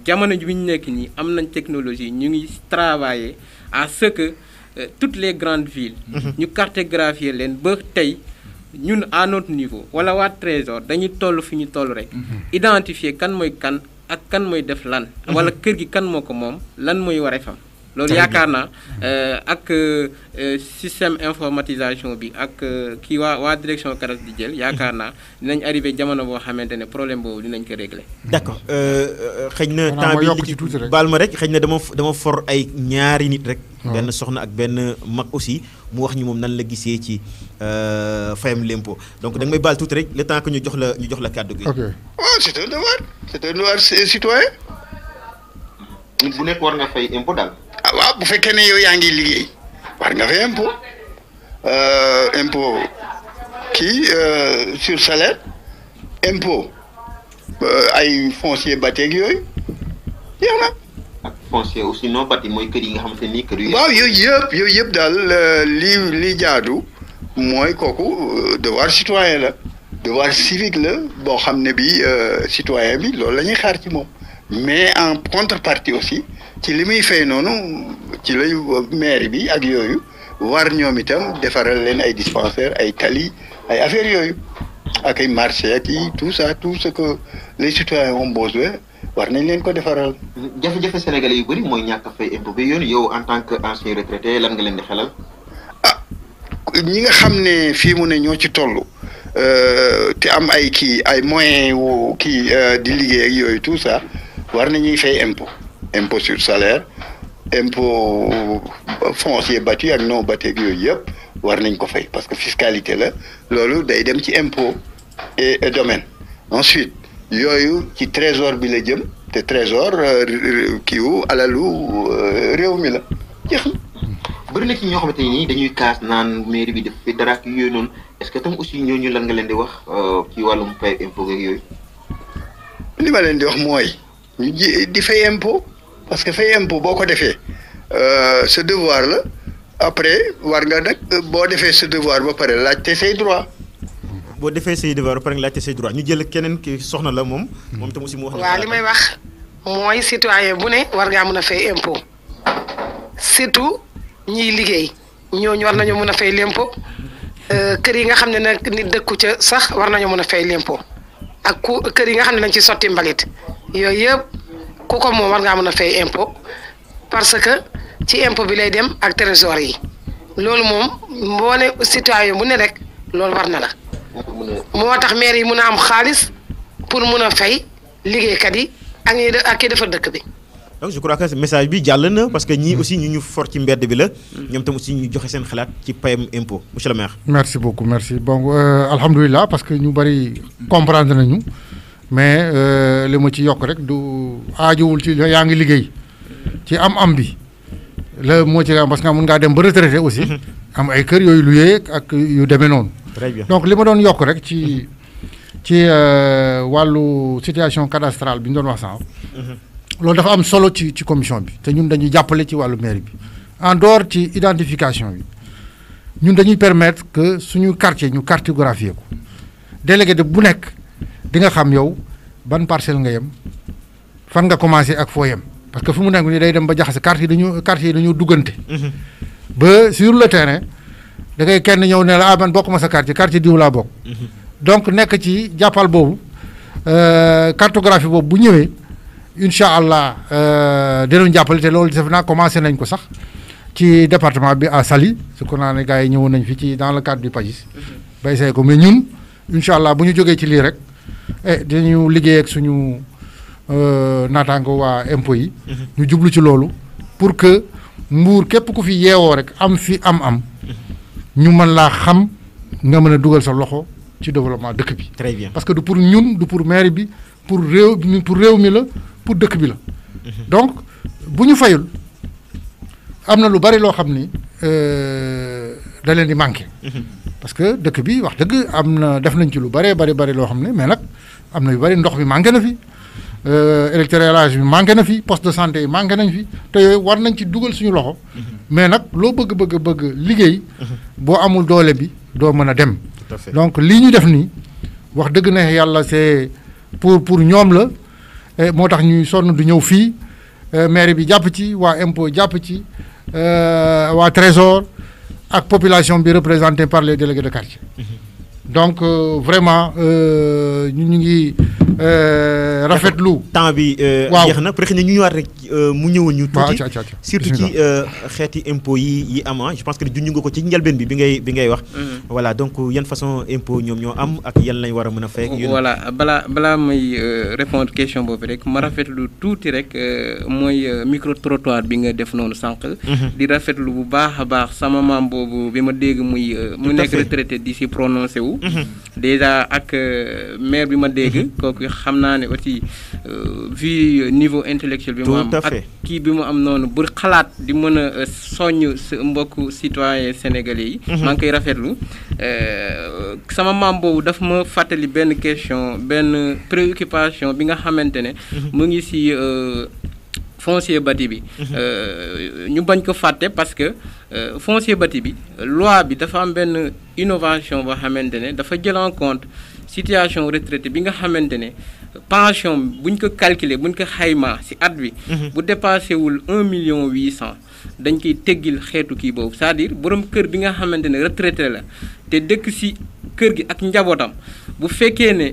S4: avons technologie, nous travaillons à ce que toutes les grandes villes, nous cartographions les nous à notre niveau. Voilà, au trésor, nous identifier kan moy kan ak kan moy def lan. Wala kër gi kan moko mom, lan moy waré fam. loolu yaakaar naa ak système informatisation bi ak kii waa direction CADAS di jël yaakaar naa dinañ arrivé jamono boo xamante ne problème boobu dinañ ko régler.
S2: d'accord xëy na temps bi li ci baal ma rek xëy na dama for ay ñaari nit rek. benn soxna ak benn mag aussi mu wax ñu moom nan la gisee ci fayam l'impôt donc da nga may baal tuuti rek le temps que ñu jox la kàddu gi.
S5: ok
S7: c'est un devoir citoyen.
S2: nit bu nekk war nga fay impôt daal.
S7: waaw bu fekkee ne yow yaa ngi liggéey war nga fay impôt impôt sur salaire impôt ay foncier bâti ak yooyu jeex na.
S2: ak foncier aussi non bâti mooy kër yi nga xamante ni kër yu.
S7: waaw yooyu yëpp daal li jaadu mooy kooku devoir citoyen la devoir civique la boo xam ne bi citoyen bi loolu la ñuy xaar ci moom mais en contrepartie aussi. ci li muy fay noonu ci lay maire bi ak yooyu war ñoom itam defaral leen ay dispensaires ay tali ay affaires yooyu ak ay marché ak yi tout ça tout ce que les citoyens ont besoin war nañ leen ko defaral.
S2: jafe-jafe sénégalais yu bëri mooy ñàkk a fay impôt bi yow en tant que ancien retraité lan nga leen di xelal.
S7: ñi nga xam ne fii mu ne ñoo ci toll te am ay moyens wu di liggéey ak yooyu tout ça war nañuy fay impôt sur salaire impôt foncier bâti ak non bâti ak yooyu yëpp war nañ ko fay parce que fiscalité la loolu day dem ci impôt et domaine. Ensuite yooyu ci trésor bi la jëm te trésor kiiwu alalu réew mi la jeex na.
S2: bëri na ci ñoo xamante ni dañuy kaas naan mairie bi def fi dara ak yooyu noonu est-ce que tam aussi ñooñu lan nga leen di wax ci wàllum fay impôt ak yooyu.
S7: li ma leen di wax mooy ñu di fay impôt parce que fay impôt boo ko defee sa devoir la après war nga nag boo defee sa devoir ba pare laajte say droit.
S2: boo defee say devoir ba pare nga laajte say droit ñu jël keneen ki soxna la moom tam aussi mu wax.
S8: waaw li may wax mooy citoyen bu ne war ngaa mën a fay impôt surtout. ñiy liggéey ñooñu war nañoo mën a fay l'impôt kër yi nga xam ne nag nit dëkku ca sax war nañoo mën a fay l'impôt ak kër yi nga xam ne dañ ci sotti mbalit yooyu yëpp ku ko moom war ngaa mën a fay impôt parce que ci impôt bi lay dem ak trésor yi loolu moom mboole citoyen bu ne rek loolu war na la moo tax maire yi mën a am xaalis pour mën a fay liggéeykat yi ak kii defar dëkk bi.
S2: donc je crois que message bi jàll na parce que ñii aussi ñu for ci mbedd bi la ñoom tam aussi ñu joxe seen xalaat ci payam impôt monsieur le maire.
S5: merci beaucoup merci bon alhamdulilah parce que ñu bëri comprendre nañu mais li ma ci yokk rek du aajowul ci yaa ngi liggéey ci am bi la moo ci am parce que mun ngaa dem ba retraité aussi. am ay kër yooyu luyee ak yu demee noonu.
S2: très bien
S5: donc li ma doon yokk rek ci wàllu situation cadastrale bi ñu doon wax sànq. loolu dafa am solo ci commission bi te ñun dañuy jàppale ci wàllu mairie bi en dehors ci identification bi ñun dañuy permettre que suñu quartier ñu cartographier ko délégué de bu nekk di nga xam yow ban parcelle nga yem fan nga commencé ak foo yem parce que fu mu nekk nii day dem ba jaxase quartier yi dañoo duggante. ba sur le terrain da ngay kenn ñëw ne la man bokk ma sa quartier diw laa bokk. donc nekk ci jàppal boobu cartographie boobu bu ñëwee. incha allah dinañ jàppale te loolu def naa commencé nañ ko sax ci département bi à Saly su ko naa ne gars yi ñëwoon nañ fi ci dans le cadre du PAGIS bay say ko mais ñun incha allah bu ñu jógee ci lii rek dinañu liggéey ak suñu naataango waa impôt yi ñu jublu ci loolu pour que Mbour képp ku fi yeewoo rek am fi am ñu mën laa xam nga mën a dugal sa loxo ci développement dëkk bi.
S2: très bien
S5: parce que du pour ñun du pour maire bi pour réew mi la pour dëkk bi la donc bu ñu fayul am na lu bari loo xam ni da leen di manqué parce que dëkk bi wax dëgg am na def nañ ci lu bari loo xam ne mais nag am na yu bari ndox bi manqué na fi électricité bi manqué na fi poste de santé yi manqué nañ fi te yooyu war nañ ci dugal suñu loxo mais nag loo bëgg liggéey boo amul doole bi doo mën a dem donc lii ñu def nii wax dëgg na yàlla c'est pour ñoom la moo tax ñuy sonn du ñëw fii maire bi jàpp ci waa impôt jàpp ci waa trésor ak population bi représentée par les délégués de quartier donc vraiment ñu ngi rafetlu.
S2: temps bi.
S5: waaw
S2: jeex na peut-être ñu ñëwaat rek mu ñëwoon ñu. tuuti surtout ci xeeti impôt yi am je pense que junj nga ko ci njëlbeen bi ngay wax. voilà donc yan façon impôt ñoom ñoo am ak yan lañ war a mën a fay.
S4: voilà balaa may répondre question boobu rek ma rafetlu tuuti rek mooy micro trottoir bi nga def noonu sànq. di rafetlu bu baax a baax sama maam boobu bi ma dégg mu nekk retraité di si prononcé wu. déjà ak maire bi ma dégg. kooku xam naa ne aussi vu niveau intellectuel bi mu am ak kii bi mu am noonu bu xalaat di mën a soññ mbokku citoyen sénégalais yi maa ngi koy rafetlu sama maam boobu daf ma fàttali benn question benn préoccupation bi nga xamante ne mu ngi ci foncier bâti bi ñu bañ ko fàtte parce que foncier bâti bi loi bi dafa am benn innovation boo xamante ne dafa jël en compte situation retraité bi nga xamante ne pension buñ ko calculer buñ ko xaymaa ci at bi bu dépassé wul 1,8 million dañ koy teggil xeetu kii boobu c'est-à-dire borom kër bi nga xamante ne retraité la te dëkk ci kër gi ak njabootam bu fekkee ne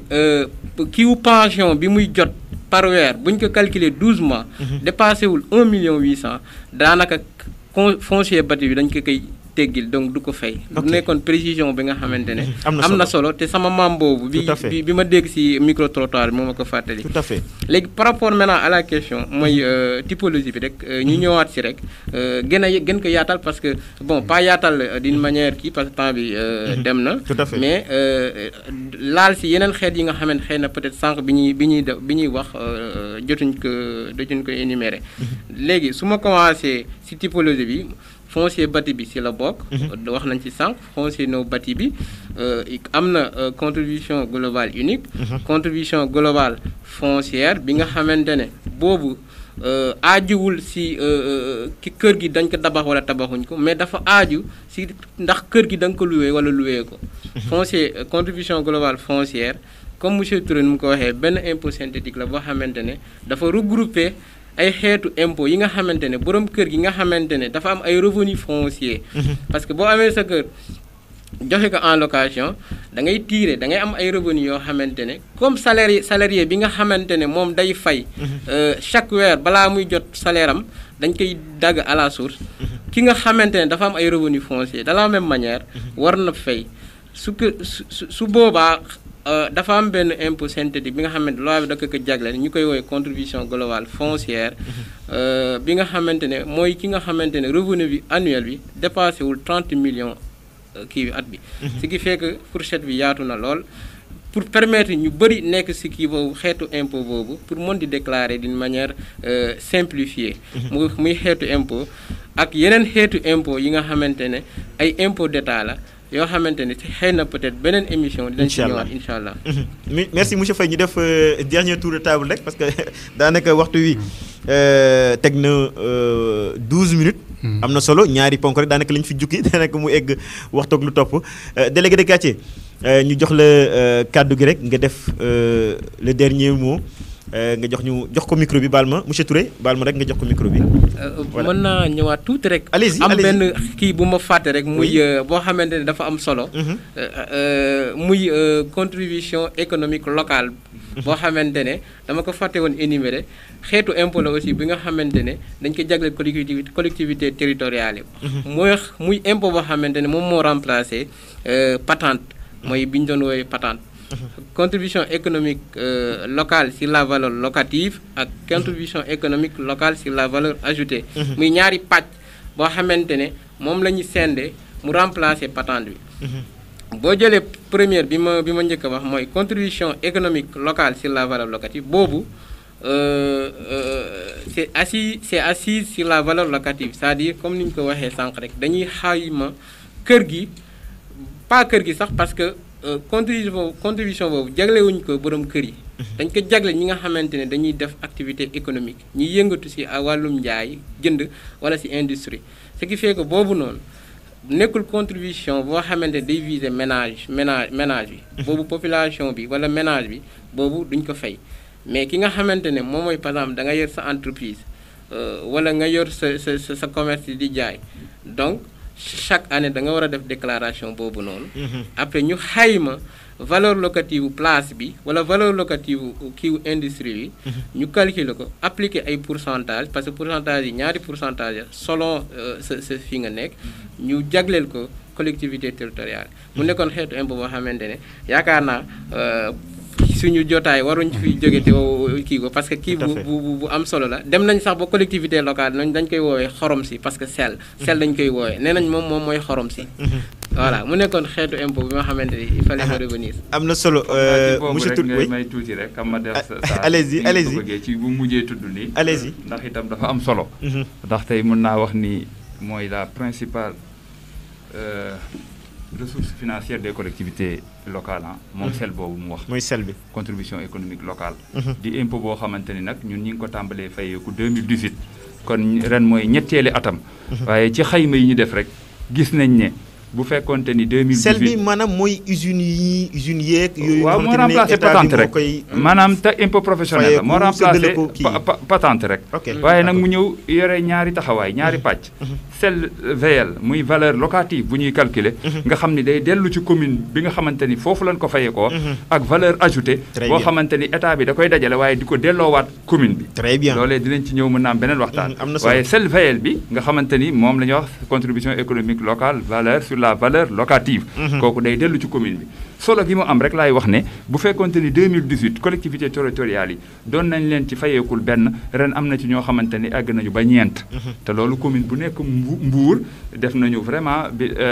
S4: kiiwu pension bi muy jot par weer bu ñu ko calculer 12 mois. dépassé wul 1 million 800 daanaka foncier bâti bi dañ ko koy teggil donc du ko fay. du nekkoon précision bi nga xamante ne. am na solo te sama maam boobu. bi ma dégg ci micro trottoir bi moo ma ko fàttali.
S2: tout à fait
S4: léegi par rapport maintenant à la question mooy typologie bi rek ñu ñëwaat ci rek gën ko yaatal parce que bon pas yaatal d'une manière kii parce que temps bi dem na.
S2: tout à fait
S4: mais laal ci yeneen xeet yi nga xamante xëy na peut-être sànq bi ñuy wax jotuñ ko énumérer. léegi su ma commencé ci typologie bi. foncier bâti bi ci la bokk. wax nañ ci sànq foncier non bâti bi am na contribution globale unique. contribution globale foncière bi nga xamante ne boobu aajuwul ci ki kër gi dañ ko tabax wala tabaxuñ ko mais dafa aaju ci ndax kër gi da nga ko loué wala loué ko. foncier contribution globale foncière comme monsieur Touré nu mu ko waxee benn impôt synthétique la boo xamante ne dafa regrouper. ay xeetu impôt yi nga xamante ne borom kër gi nga xamante ne dafa am ay revenu foncier parce que boo amee sa kër joxe ko en location da ngay tirer da ngay am ay revenu yoo xamante ne comme salarié bi nga xamante ne moom day fay chaque weer balaa muy jot salaire am dañ koy dagg à la source ki nga xamante ne dafa am ay revenu foncier de la même manière war na fay su boobaa dafa am benn impôt synthétique bi nga xamante loi bi da ko jagleel ñu koy woowee contribution globale foncière bi nga xamante ne mooy ki nga xamante ne revenu bi annuel bi dépassé wul 30 millions kii bi at bi. ce qui fait que fourchette bi yaatu na lool pour permettre ñu bëri nekk ci kii boobu xeetu impôt boobu pour mën di déclarer d'une manière simplifiée. muy xeetu impôt ak yeneen xeetu impôt yi nga xamante ne ay impôt d'État la. yoo xamante ne xëy na peut-être beneen émission. dinañ ci ñëwaat incha allah.
S2: merci monsieur Faye ñu def dernier tour de table rek parce que daanaka waxtu wi teg na 12 minutes. am na solo ñaari ponk rek daanaka lañ fi jukki daanaka mu egg waxtu ak lu topp délégué de quartier ñu jox la kàddu gi rek nga def le dernier mot. nga jox ko micro bi baal ma monsieur Touré baal ma rek nga jox ko micro bi.
S4: mën naa ñëwaat tuuti rek.
S2: allez-y
S4: am benn kii bu ma fàtte rek. muy boo xamante ne dafa am solo. muy contribution économique locale. boo xamante ne dama ko fàtte woon énuméré xeetu impôt la aussi bi nga xamante ne dañ ko jagleel collectivité territoriale yi. muy impôt boo xamante ne moom moo remplacé patente mooy bi ñu doon woowee patente. contribution économique locale sur la valeur locative ak contribution économique locale sur la valeur ajoutée. muy ñaari pàcc boo xamante ne moom la ñu sende mu remplacer patente bi. boo jëlee première bi ma njëkk a wax mooy contribution économique locale sur la valeur locative boobu c'est assis sur la valeur locative c'est-à-dire comme ni ñu ko waxee sànq rek dañuy xayma kër gi pas kër gi sax parce que. contribution boobu jaglewuñ ko borom kër yi. dañ ko jagle ñi nga xamante ne dañuy def activité économique ñi yëngatu ci wàllum njaay jënd wala ci industrie ce qui fait que boobu noonu nekkul contribution boo xamante ne day viser ménage bi. boobu population bi wala ménage bi boobu duñ ko fay mais ki nga xamante ne moom mooy par exemple da nga yor sa entreprise wala nga yor sa commerce di jaay donc. chaque année da nga war a def déclaration boobu noonu. après ñu xayma valeur locative place bi wala valeur locative kiiwu industrie bi. ñu calculer ko appliquer ay pourcentage parce que pourcentage yi ñaari pourcentage selon sa fi nga nekk ñu jagleel ko collectivité territoriale. mu nekkoon xeetu impôt boo xamante ne yaakaar naa suñu jotaay waruñ fi jóge te kii ko parce que kii bu am solo la dem nañ sax ba collectivité locale dañ koy woowee xorom si parce que sel dañ koy woowee nee nañ moom mooy xorom si. voilà mu nekkoon xeetu impôt bi nga xamante ni il fallait ma revenir.
S2: am na solo monsieur Touré
S3: may tuuti rek xam ma def
S2: allez-y
S3: bëggee ci bu mujjee tudd nii.
S2: allez-y
S3: ndax itam dafa am solo. ndax tey mën naa wax ni mooy la principale ressource financière des collectivités locales moom sel boobu mu wax.
S2: mooy sel bi
S3: contribution économique locale. di impôt boo xamante ni nag ñun ñi ngi ko tàmbalee fayeeku 2018 kon ren mooy ñetteeli atam. waaye ci xayma yi ñu def rek gis nañ ne bu fekkonte ni 2018
S2: sel bi maanaam mooy usines yeeg yooyu.
S3: waaw moo remplacé patente rek maanaam te impôt professionnel la moo remplacé patente rek. waaye nag mu ñëw yore ñaari taxawaay ñaari pàcc. sel VL muy valeur locative bu ñuy calculer. nga xam ni day dellu ci commune bi nga xamante ni foofu lañ ko fayee ko. ak valeur ajoutée. boo xamante ni état bi da koy dajale waaye di ko delloowaat commune bi.
S2: très bien
S3: loolee dinañ ci ñëw mën naa am beneen waxtaan. waaye sel VL bi nga xamante ni moom la ñuy wax contribution économique locale valeur sur la valeur locative. kooku day dellu ci commune bi. solo gi mu am rek laay wax ne bu fekkonte ni 2018 collectivités territoriales yi doon nañ leen ci fayeekul benn ren am na ci ñoo xamante ni àgg nañu ba ñeent. te loolu commune bu nekk Mbour def nañu vraiment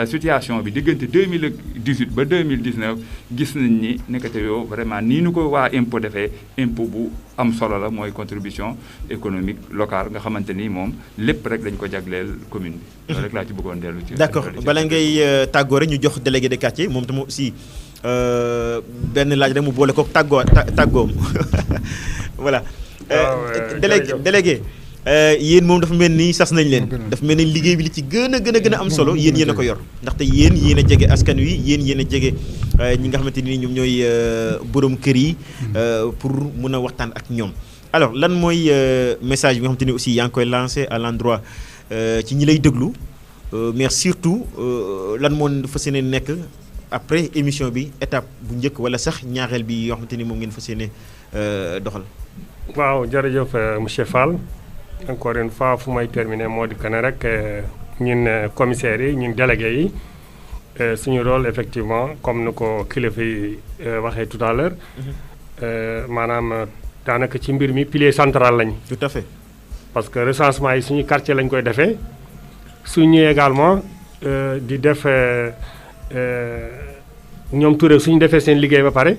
S3: situation bi diggante 2018 ba 2019 gis nañ ni nekkate yoo vraiment nii nu ko waa impôt defee impôt bu am solo la mooy contribution économique locale nga xamante ni moom lépp rek dañ ko jagleel commune bi. loolu rek laa ci bëggoon dellu ci.
S2: d'accord bala ngay tàggoo rek ñu jox délégué de quartier moom tam aussi benn laaj rek mu boole ko tàggoom voilà. délégué yéen moom dafa mel ni sas nañ leen. dafa mel ni liggéey bi li ci gën a am solo yéen a ko yor ndaxte yéen a jege askan wi yéen a jege ñi nga xamante ni ñoom ñooy borom kër yi pour mun a waxtaan ak ñoom. alors lan mooy message bi nga xamante ni aussi yaa ngi koy lancé à l'endroit ci ñi lay déglu mais surtout lan moo fas yéene nekk après émission bi étape bu njëkk wala sax ñaareel bi yoo xamante ni moom ngeen fas yéene doxal.
S6: waaw jërëjëf monsieur Fall encore une fois fu may terminer moo di que ne rek ñun commissaires yi ñun délégués yi suñu rôle effectivement comme ni ko kilifa yi waxee tout à l'heure maanaam daanaka ci mbir mi pilier central lañ.
S2: tout à fait.
S6: parce que recensement yi suñu quartier lañ koy defee suñu également di def ñoom Touré suñu defee seen liggéey ba pare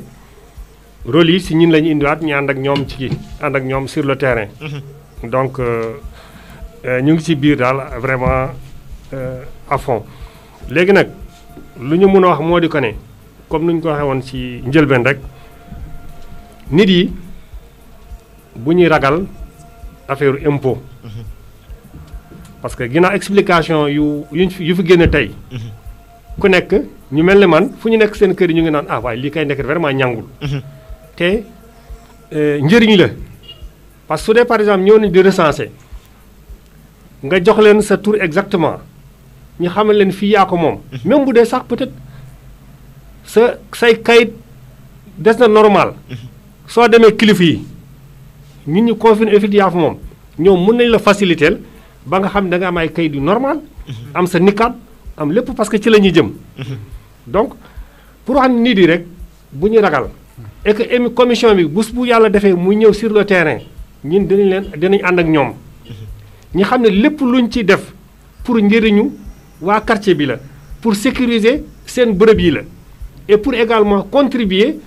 S6: rôle yi si ñun la ñu indiwaat ñu ànd ak ñoom ànd ak ñoom sur le terrain. donc ñu ngi ci biir daal vraiment à fond. léegi nag lu ñu mën a wax moo di ko ne comme ni ñu ko waxee woon ci njëlbeen rek nit yi bu ñuy ragal affaire impôt. parce que ginnaaw explication yu fi génne tey. ku nekk ñu mel ne man fu ñu nekk seen kër yi ñu ngi naan ah waaye lii kay nekk vraiment ñàngul. te njëriñ la parce que su dee par exemple ñëw nañ di recenser nga jox leen sa tur exactement ñu xamal leen fii yaa ko moom. même bu dee sax peut-être say kayit des na normal. soo demee kilifa yi ñun ñu confirmer effectivement yaa fa moom ñoom mën nañ la faciliter ba nga xam ne da nga am ay kayit yu normal. am sa niqab am lépp parce que ci la ñuy jëm. donc pour wax nit yi rek bu ñu ragal. et que commission bi bés bu yàlla defee muy ñëw sur le terrain ñun dinañ ànd ak ñoom. ñi xam ne lépp luñ ci def pour njëriñu waa quartier bi la pour sécuriser seen bërëb yi la et pour également contribuer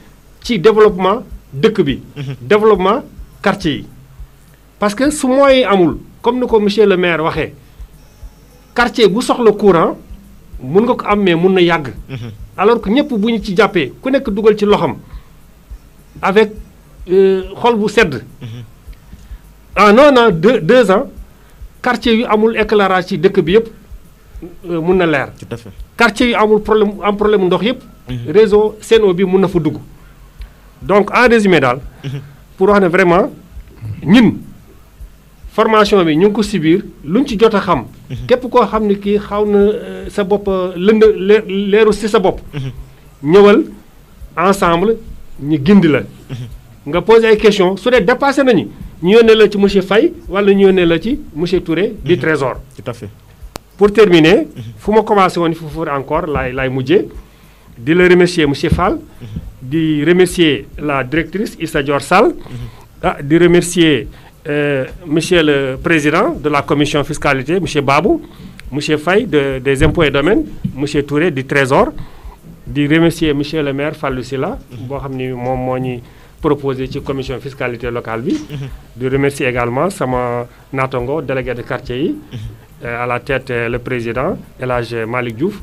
S6: ci développement dëkk bi. développement quartier yi. parce que su moyens yi amul comme ni ko monsieur le maire waxee quartier bu soxla courant mun nga ko am mais mun na yàgg. alors que ñëpp bu ñu ci jàppee ku nekk dugal ci loxam avec xol bu sedd. en un an 2 ans quartier yu amul éclairage ci dëkk bi yëpp mun na leer.
S2: tout à fait
S6: quartier yu amul problème ndox yëpp. réseau Sen'Eau bi mun na fa dugg. donc en résumé daal. pour wax ne vraiment ñun formation bi ñu ngi ko si biir luñ ci jot a xam. képp koo xam ne kii xaw na sa bopp leeru si sa bopp. ñëwal ensemble ñu gindi la. nga poser ay questions su dee dépassé nañu ñu yónnee la ci monsieur Faye wala ñu yónnee la ci monsieur Touré du Trésor.
S2: tout à fait.
S6: pour terminer. fu ma commencé woon foofu encore laay mujjee di la remercier monsieur Fall. di remercier la directrice Issa Dior Sall. di remercier monsieur le président de la commission fiscalité monsieur Babou. monsieur Faye des impôts et domaines monsieur Touré du Trésor. di remercier monsieur le maire Fallou Sylla boo xam ni moom moo ñuy proposé ci commission fiscalité locale bi. di remercier également sama naatango délégué de quartier yi. à la tête le président El Hadj Malick Diouf.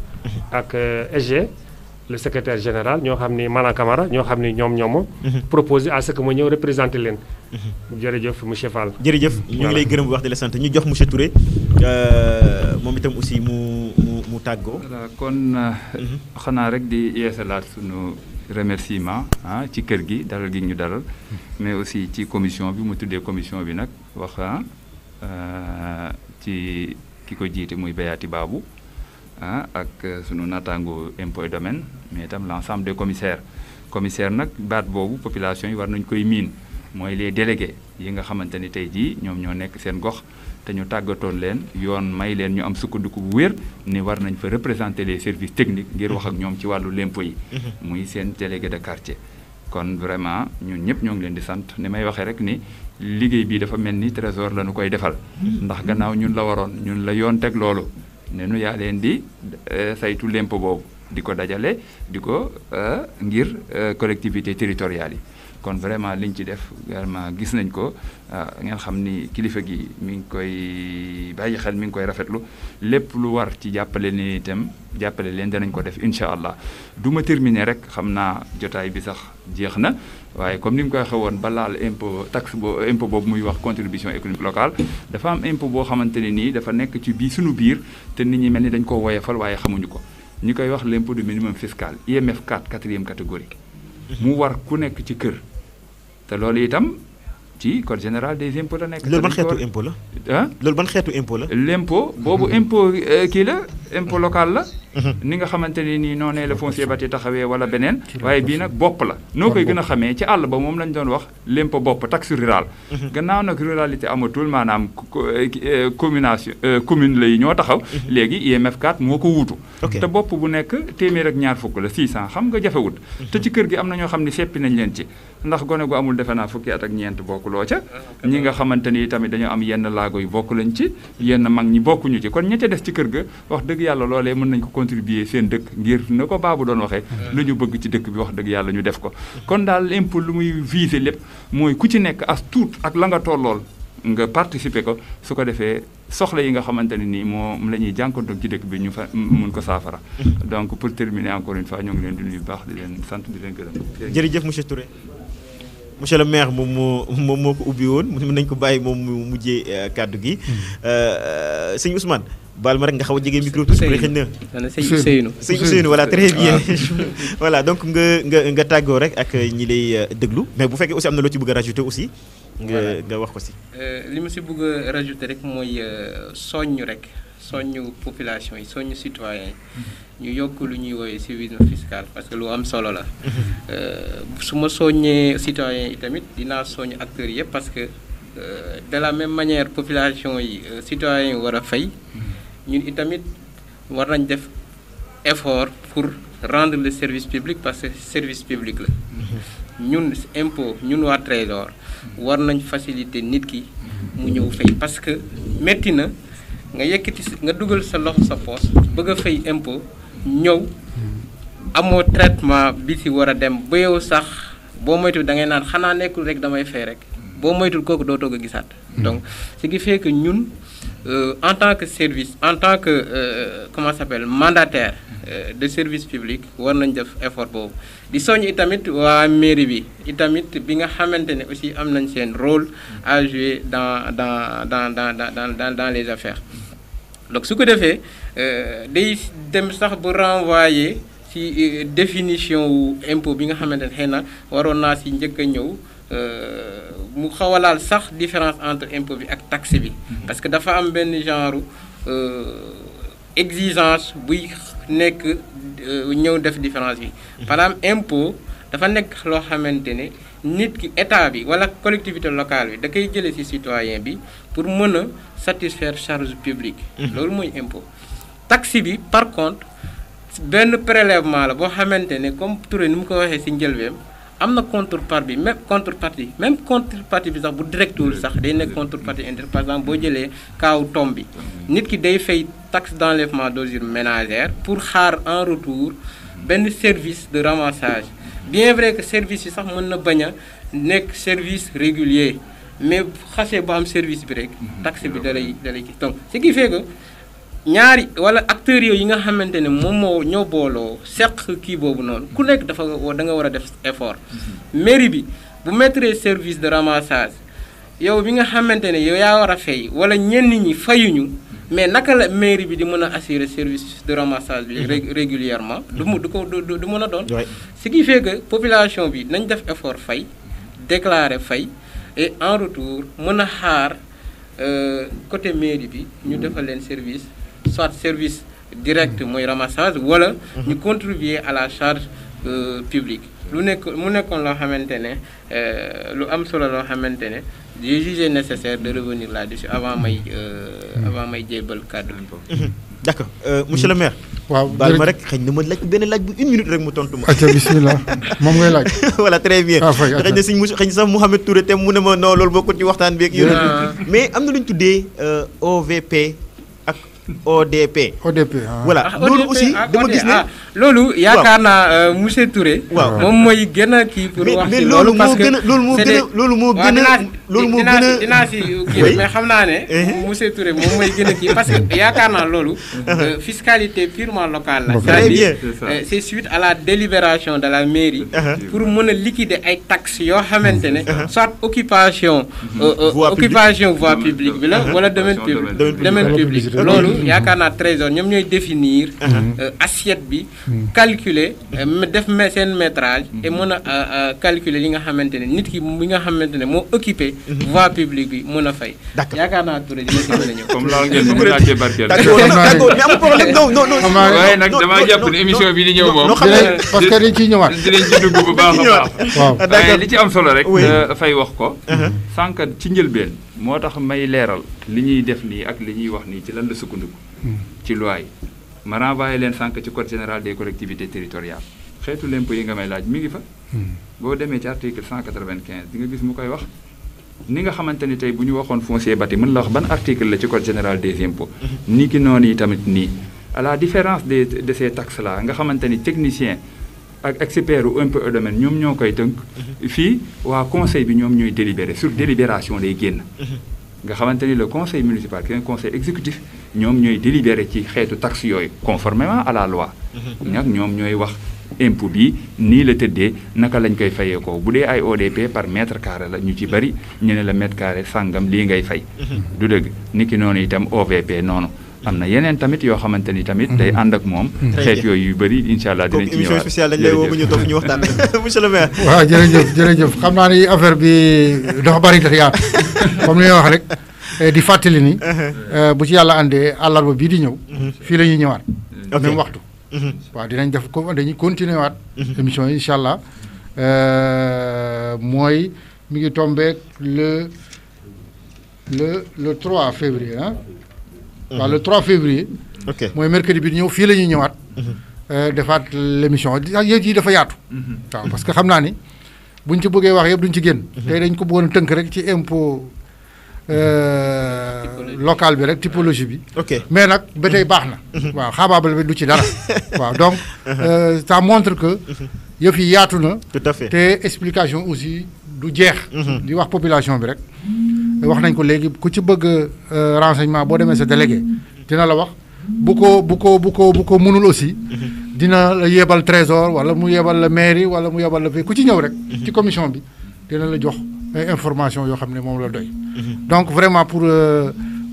S6: ak SG le secrétaire général ñoo xam ni Malang Camara ñoo xam ni ñoom ñoo ma proposé à ce que ma ñëw représenté leen. jërëjëf monsieur Fall.
S2: jërëjëf ñu ngi lay gërëm bu wax di la sant ñu jox monsieur Touré moom itam aussi mu tàggoo.
S3: voilà kon xanaa rek di yeesalaat sunu remerciement ci kër gi dalal gi ñu dalal mais aussi ci commission bi mu tuddee commission bi nag wax ci ki ko jiite muy Bayati Babou ak sunu naataango impôt et domaine mais itam l'ensemble des commissaires nag baat boobu population yi war nañ koy miin mooy les délégués yi nga xamante ni tey jii ñoom ñoo nekk seen gox te ñu tàggatoon leen yoon may leen ñu am sukkandiku bu wér ni war nañ fa représenter les services techniques ngir wax ak ñoom ci wàllu l'impôt yi muy seen délégué de quartier kon vraiment ñun ñëpp ñoo ngi leen di sant ni may waxee rek ni liggéey bi dafa mel ni trésor la ñu koy defal ndax gannaaw ñun la waroon ñun la yoon teg loolu ne nu yaa leen di saytu l'impôt boobu di ko dajale di ko ngir collectivité territoriales yi kon vraiment liñ ci def vraiment gis nañ ko ngeen xam ni kilifa gi mi ngi koy bàyyi xel mi ngi koy rafetlu lépp lu war ci jàppale ni itam jàppale leen danañ ko def incha allah du ma terminer rek xam naa jotaay bi sax jeex na waaye comme ni mu koy waxee woon ba laal impôt taxe impôt boobu muy wax contribution économique locale dafa am impôt boo xamante ne nii dafa nekk ci biir suñu biir te nit ñi mel ni dañ koo woyefal waaye xamuñu ko ñi koy wax l'impôt du minimum fiscal IMF 4 quatrième catégorie mu war ku nekk ci kër te loolu itam ci code général des impôts la nekk.
S2: loolu ban xeetu impôt la. loolu ban xeetu impôt la.
S3: l'impôt boobu impôt kii la impôt local la. ni nga xamante ne nii noonee la foncier bâti taxawee wala beneen. waaye bii nag bopp la. noo koy gën a xamee ci àll ba moom lañ doon wax l'impôt bopp taxe rural. gannaaw nag ruralité amatul maanaam commune la yi ñoo taxaw. léegi IMF 4 moo ko wuutu. te bopp bu nekk téeméer ak ñaar fukk la 600 xam nga jafewut. te ci kër gi am na ñoo xam ne seppi nañ leen ci. ndax gone gu amul defe naa fukki at ak ñeent bokkuloo ca ñi nga xamante ni tamit dañoo am yenn laago yu bokk lañ ci yenn mag ñi bokkuñu ci kon ña ca des ci kër ga wax dëgg yàlla loolee mën nañ ko contribuer seen dëkk ngir na ko baabu doon waxee lu ñu bëgg ci dëkk bi wax dëgg yàlla ñu def ko kon daal impôt lu muy viser lépp mooy ku ci nekk as tuut ak la nga tollool nga participer ko su ko defee soxla yi nga xamante ne nii moom la ñuy jànkoontoog ci dëkk bi ñu fa mun ko saafara donc pour terminer encore une fois ñoo ngi leen di nuyu bu baax di leen sant di leen gërëm.
S2: jërëjëf monsieur Touré. monsieur le maire moom moo ko ubbi woon mën nañ ko bàyyi moom mu mujjee kàddu gi sëñ Ousmane baal ma rek nga xaw a jege micro tuuti xëy na sëñ Ousseynou voilà très bien voilà donc nga tàggoo rek ak ñi lay déglu mais bu fekkee aussi am na loo ci bëgg a rajouter aussi nga wax ko si
S4: li ma si bëgg a rajouter rek mooy soññu population yi soññu citoyen yi ñu yokk lu ñuy woowee civisme fiscal parce que lu am solo la su ma soññee citoyen yi tamit dinaa soññ acteurs yëpp parce que de la même manière population yi citoyen yi war a fay ñun itamit war nañ def effort pour rendre le service public parce que service public la ñun impôt ñun waa Trésor war nañ faciliter nit ki mu ñëw fay parce que metti na nga yëkkati nga dugal sa loxo sa poche bëgg a fay impôt ñëw amoo traitement bi ci war a dem ba yow sax boo moytul da ngay naan xanaa nekkul rek damay fay rek boo moytul kooku dootoo ko gisaat donc ce qui fait que ñun en tant que service en tant que comment ça s'appelle mandataire de service public war nañ def effort boobu di soññ itamit waa mairie bi itamit bi nga xamante ne aussi am nañ seen rôle à jouer dans les affaires donc su ko defee day dem sax bu renvoyer ci définition wu impôt bi nga xamante ne xëy na waroon naa si njëkk a ñëw mu xaw a laal sax différence entre impôt bi ak taxe bi parce que dafa am benn genre exigence buy nekk ñëw def différence bi par exemple impôt dafa nekk loo xamante ne nit ki état bi wala collectivité locale bi da koy jëlee ci citoyen bi pour mën a satisfaire charge publique loolu mooy impôt taxe bi par contre benn prélèvement la boo xamante ne comme Touré ni mu ko waxee ci njëlbeen am na contrepartie même contrepartie bi sax bu directul sax day nekk contrepartie indirect par exemple boo jëlee kaaw tom bi nit ki day fay taxe d'enlèvement d'ordures ménagères pour xaar en retour benn service de ramassage bien vrai que service yi sax mën na bañ a nekk service régulier mais xasee ba am service bi rek taxe bi da lay donc ce qui fait que ñaari wala acteurs yooyu yi nga xamante ne moom moo ñoo booloo seq kii boobu noonu ku nekk da nga war a def effort mairie bi bu mettre service de ramassage yow bi nga xamante ne yow yaa war a fay wala ñenn ñi fayuñu mais naka la mairie bi di mën a assurer service de ramassage bi régulièrement du mën a doon. Ce qui fait que population bi nañ def effort fay déclarer fay et en retour mën a xaar côté mairie bi ñu defal leen service soit service direct mooy ramassage wala ñu contribuer à la charge publique mu nekkoon loo xamante ne lu am solo loo xamante ne j'ai jugé nécessaire de revenir là-dessus avant may jébbal kàddu bi.
S2: D'accord monsieur le maire.
S5: waaw
S2: baal ma rek xëy na ma laaj benn laaj bu 1 minute rek mu tontu ma.
S5: acca bismillah moom ngay laaj.
S2: voilà très bien. xëy na suñ xëy na sax Mouhamed Touré te mu ne ma non loolu bokkul ci waxtaan bi ak yéen. mais am na lu ñu tuddee OVP ak ODP. voilà loolu aussi dama gis ne.
S4: loolu yaakaar naa monsieur Touré.
S2: waaw
S4: moom mooy gën a kii pour wax ci loolu parce que
S2: loolu moo gën a
S4: dinaa si kii mais xam naa ne monsieur Touré moom mooy gën a kii parce que yaakaar naa loolu fiscalité purement locale la c'est-à-dire c'est suite à la délibération de la mairie pour mën a liquider ay taxes yoo xamante ne soit occupation voie publique bi la wala domaine public loolu yaakaar naa trésor ñoom ñooy définir assiette bi calculer def seen métrage et mën a calculer li nga xamante ne nit ki bi nga xamante ne moo occupé voie publique bi mën a fay. yaakaar naa Touré dina si mën a ñëw.
S3: comme laal ngeen mën naa cee barkeel.
S2: d'accord mais am problème non.
S3: waaye nag damaa jàpp ne émission bi di ñëw moom.
S5: parce que dañ ciy ñëwaat.
S3: dinañ ci dugg bu baax a baax.
S5: waaw
S3: waaye li ci am solo rek. fay wax ko. sànq ci njëlbeen moo tax may leeral li ñuy def nii ak li ñuy wax nii ci lan la sukkandiku. ci loi yi ma renvoyé leen sànq ci code général des collectivités territoriales xeetu l'impôt yi nga may laaj mi ngi fa. boo demee ci article 195 di nga gis mu koy wax ni nga xamante ni tey bu ñu waxoon foncier bâti mën la wax ban article la ci code général des impôts. ni ki noonu yi tamit nii à la différence de ces taxes là nga xamante ni technicien ak expert u impôt et domaine ñoom ñoo koy tënk. fii waa conseil bi ñoom ñooy délibéré sur délibération lay génn. nga xamante ni le conseil municipal ki conseil exécutif ñoom ñooy délibéré ci xeetu taxe yooyu conformément à la loi. nag ñoom ñooy wax impôt bi nii la tëddee naka lañ koy fayee ko bu dee ay ODP par mètre carré la ñu ci bari ñu ne la mètre carré sàngam lii ngay fay. du dëgg ni ki noonu itam OVP noonu. am na yeneen tamit yoo xamante ni tamit day ànd ak moom. xeet yooyu yu bëri incha allah dinañ ci ñëwaat
S2: émission spéciale dañ lay woo bu ñu toog ñu waxtaan monsieur le maire.
S5: waaw jërëjëf xam naa ni affaire bi dafa bëri te yaatu comme li ñuy wax rek di fàttali ni. bu ci yàlla àndee àllarba bii di ñëw. fii la ñuy ñëwaat. même waxtu. waaw dinañ def ko dañuy continuer waat. émission yi incha allah mooy mi ngi tombeek le 3 février ah. waaw le 3 février. mooy mercredi bi ñëw fii la ñuy ñëwaat. defaat l' émission yëpp yi dafa yaatu. waaw parce que xam naa ni buñ ci bëggee wax yëpp duñ ci génn. tey dañ ko bëggoon tënk rek ci impôt local bi rek typologie bi. mais nag ba tey baax na. waaw xaabaabal bi du ci dara. waaw donc ça montre que yëf yi yaatu na.
S2: tout à fait
S5: te explication aussi du jeex. di wax population bi rek. wax nañ ko léegi ku ci bëgg renseignement boo demee sa délégué dina la wax bu ko mënul aussi dina la yebal trésor wala mu yebal la mairie wala mu yebal la fii ku ci ñëw rek ci commission bi dina la jox ay information yoo xam ne moom la doy donc vraiment pour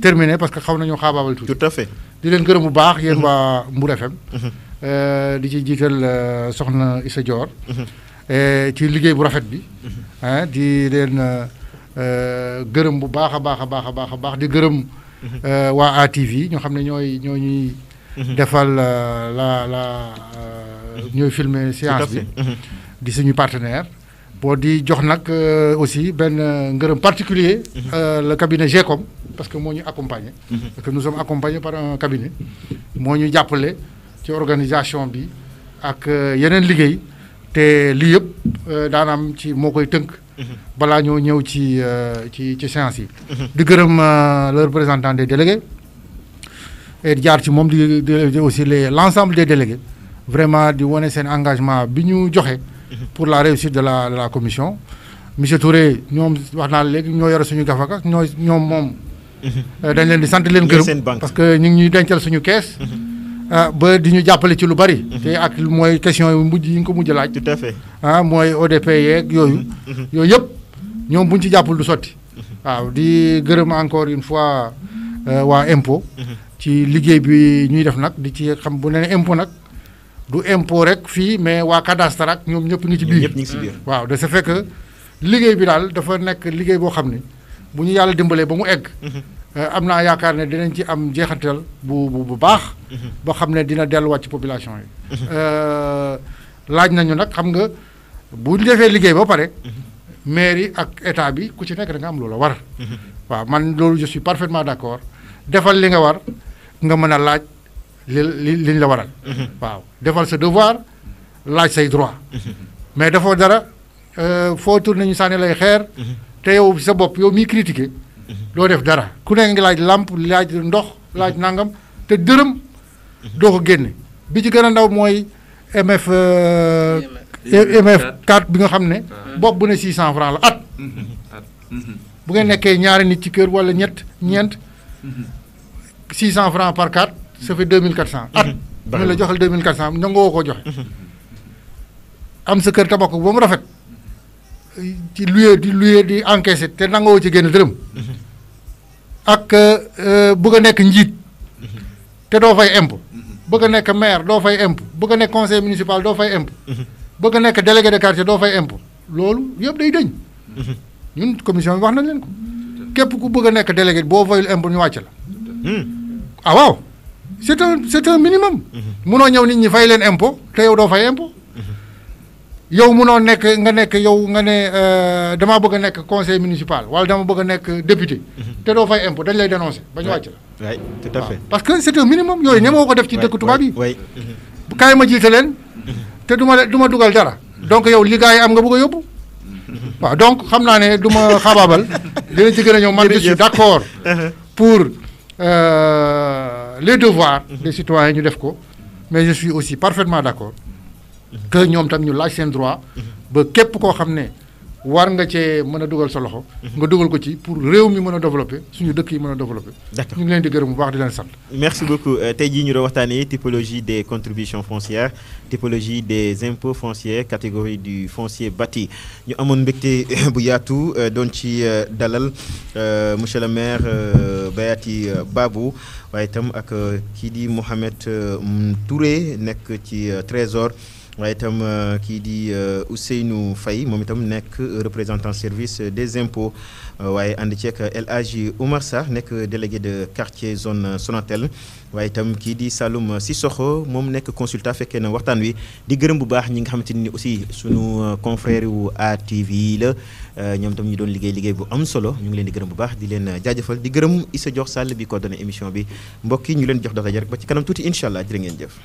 S5: terminer parce que xaw nañoo xaabaabal tuuti.
S2: tout à fait
S5: di leen gërëm bu baax yéen waa Mbour FM di ci jiital soxna Issa Dior ci liggéey bu rafet bi di leen gërëm bu baax a baax di gërëm waa ATV ñoo xam ne ñoo ñuy defal ñooy filmer séance bi di suñu partenaire boo di jox nag aussi benn ngërëm particulier le cabinet GECOM parce que moo ñu accompagné parce que nous sommes accompagnés par un cabinet moo ñu jàppale ci organisation bi ak yeneen liggéey te lii yëpp daanaam ci moo koy tënk balaa ñoo ñëw ci séance yi. di gërëm le représentant des délégués et jaar ci moom di aussi l'ensemble des délégués vraiment di wane seen engagement bi ñu joxe. pour la réussite de la commission. monsieur Touré ñoom wax naa léegi ñoo yore suñu gafaka ñoom moom. dañ leen di sant leen gërëm parce que ñu ngi ñuy dencal suñu kees. ba di ñu jàppale ci lu bari. te ak mooy question yu mujj yi nga ko mujj laaj.
S2: tout à fait
S5: mooy ODP yeeg yooyu. yooyu yëpp ñoom bu ñu ci jàppul du sotti. waaw di gërëm encore une fois waa impôt. ci liggéey bi ñuy def nag di ci xam bu ne impôt nag du impôt rek fii mais waa cadastre ak ñoom ñëpp ngi ci biir.
S2: ñëpp ñu ngi ci biir.
S5: waaw de ce fait que liggéey bi daal dafa nekk liggéey boo xam ne bu ñu yàlla dimbalee ba mu egg. am naa yaakaar ne dinañ ci am jeexantal bu baax. boo xam ne dina delluwaat ci population yi. laaj nañu nag xam nga bu ñu defee liggéey ba pare. mairie ak état bi ku ci nekk da nga am loola war. waaw man loolu je suis parfaitement d'accord defal li nga war nga mën a laaj liñ la waral. waaw defal sa devoir laaj say droit. mais dafoo dara foo tourné ñu sànni lay xeer. te yow sa bopp yow miy critiquer doo def dara ku nekk ngi laaj làmp laaj ndox laaj nangam te dërëm doo ko génne bi ci gën a ndaw mooy MF 4 bi nga xam ne bopp bu ne 600 francs la at. bu ngeen nekkee ñaari nit ci kër wala ñeent 600 francs par 4 ça fait 2400 at. ñu la joxal 2400 nangoo ko joxe. am sa kër tabax ko ba mu rafet ci luye di encaissé te nangoo ci génn dërëm. ak bëgg a nekk njiit te doo fay impôt. bëgg a nekk maire doo fay impôt bëgg a nekk conseil municipal doo fay impôt. bëgg a nekk délégué de quartier doo fay impôt loolu yëpp day dëñ. ñun commission bi wax nañ leen ko képp ku bëgg a nekk délégué boo fayul impôt ñu wàcc la. ah waaw c'est un minimum. munoo ñëw nit ñi fay leen impôt te yow doo fay impôt. yow munoo nekk nga ne damaa bëgg a nekk conseil municipal wala dama bëgg a nekk député. te doo fay impôt dañ lay dénoncer ba ñu wàcc la.
S2: oui tout à fait
S5: parce que c'est un minimum yooyu ñemoo ko def ci dëkk tubaab yi. bu kaay ma jiite leen te du ma dugal dara. donc yow li gars yi am nga bëgg a yóbbu. waaw donc xam naa ne du ma xaabaabal dinañ ci gën a ñëw man je suis d'accord pour les devoirs des citoyens ñu def ko mais je suis aussi parfaitement d'accord que ñoom tam ñu laaj seen droit ba képp koo xam ne war nga cee mën a dugal sa loxo nga dugal ko ci pour réew mi mën a développer suñu dëkk yi mën a développer.
S2: D'accord.
S5: ñu ngi leen di gërëm bu baax di leen sant.
S2: merci beaucoup tey jii ñu doon waxtaanee typologie des contributions foncières typologie des impôts fonciers catégorie du foncier bâti ñu amoon mbégte bu yaatu doon ci dalal monsieur le maire Bayati Babou waaye itam ak kii di Mohamed Touré nekk ci trésor waaye itam kii di Ousseynou Faye moom itam nekk représentant service des impôts waaye ànd ceeg El Hadji Oumar Sarr nekk délégué de quartier zone Sonatel waaye itam kii di Saloum Sissoko moom nekk consultant fekkee na waxtaan wi di gërëm bu baax ñi nga xamante ni aussi sunu confrère wu ATV la ñoom itam ñu doon liggéey bu am solo ñu ngi leen di gërëm bu baax di leen jaajëfal di gërëm Issa Dior Sall bi coordonné émission bi mbokk yi ñu leen jox dox daje rek ba ci kanam tuuti incha allah jërë ngeen jëf.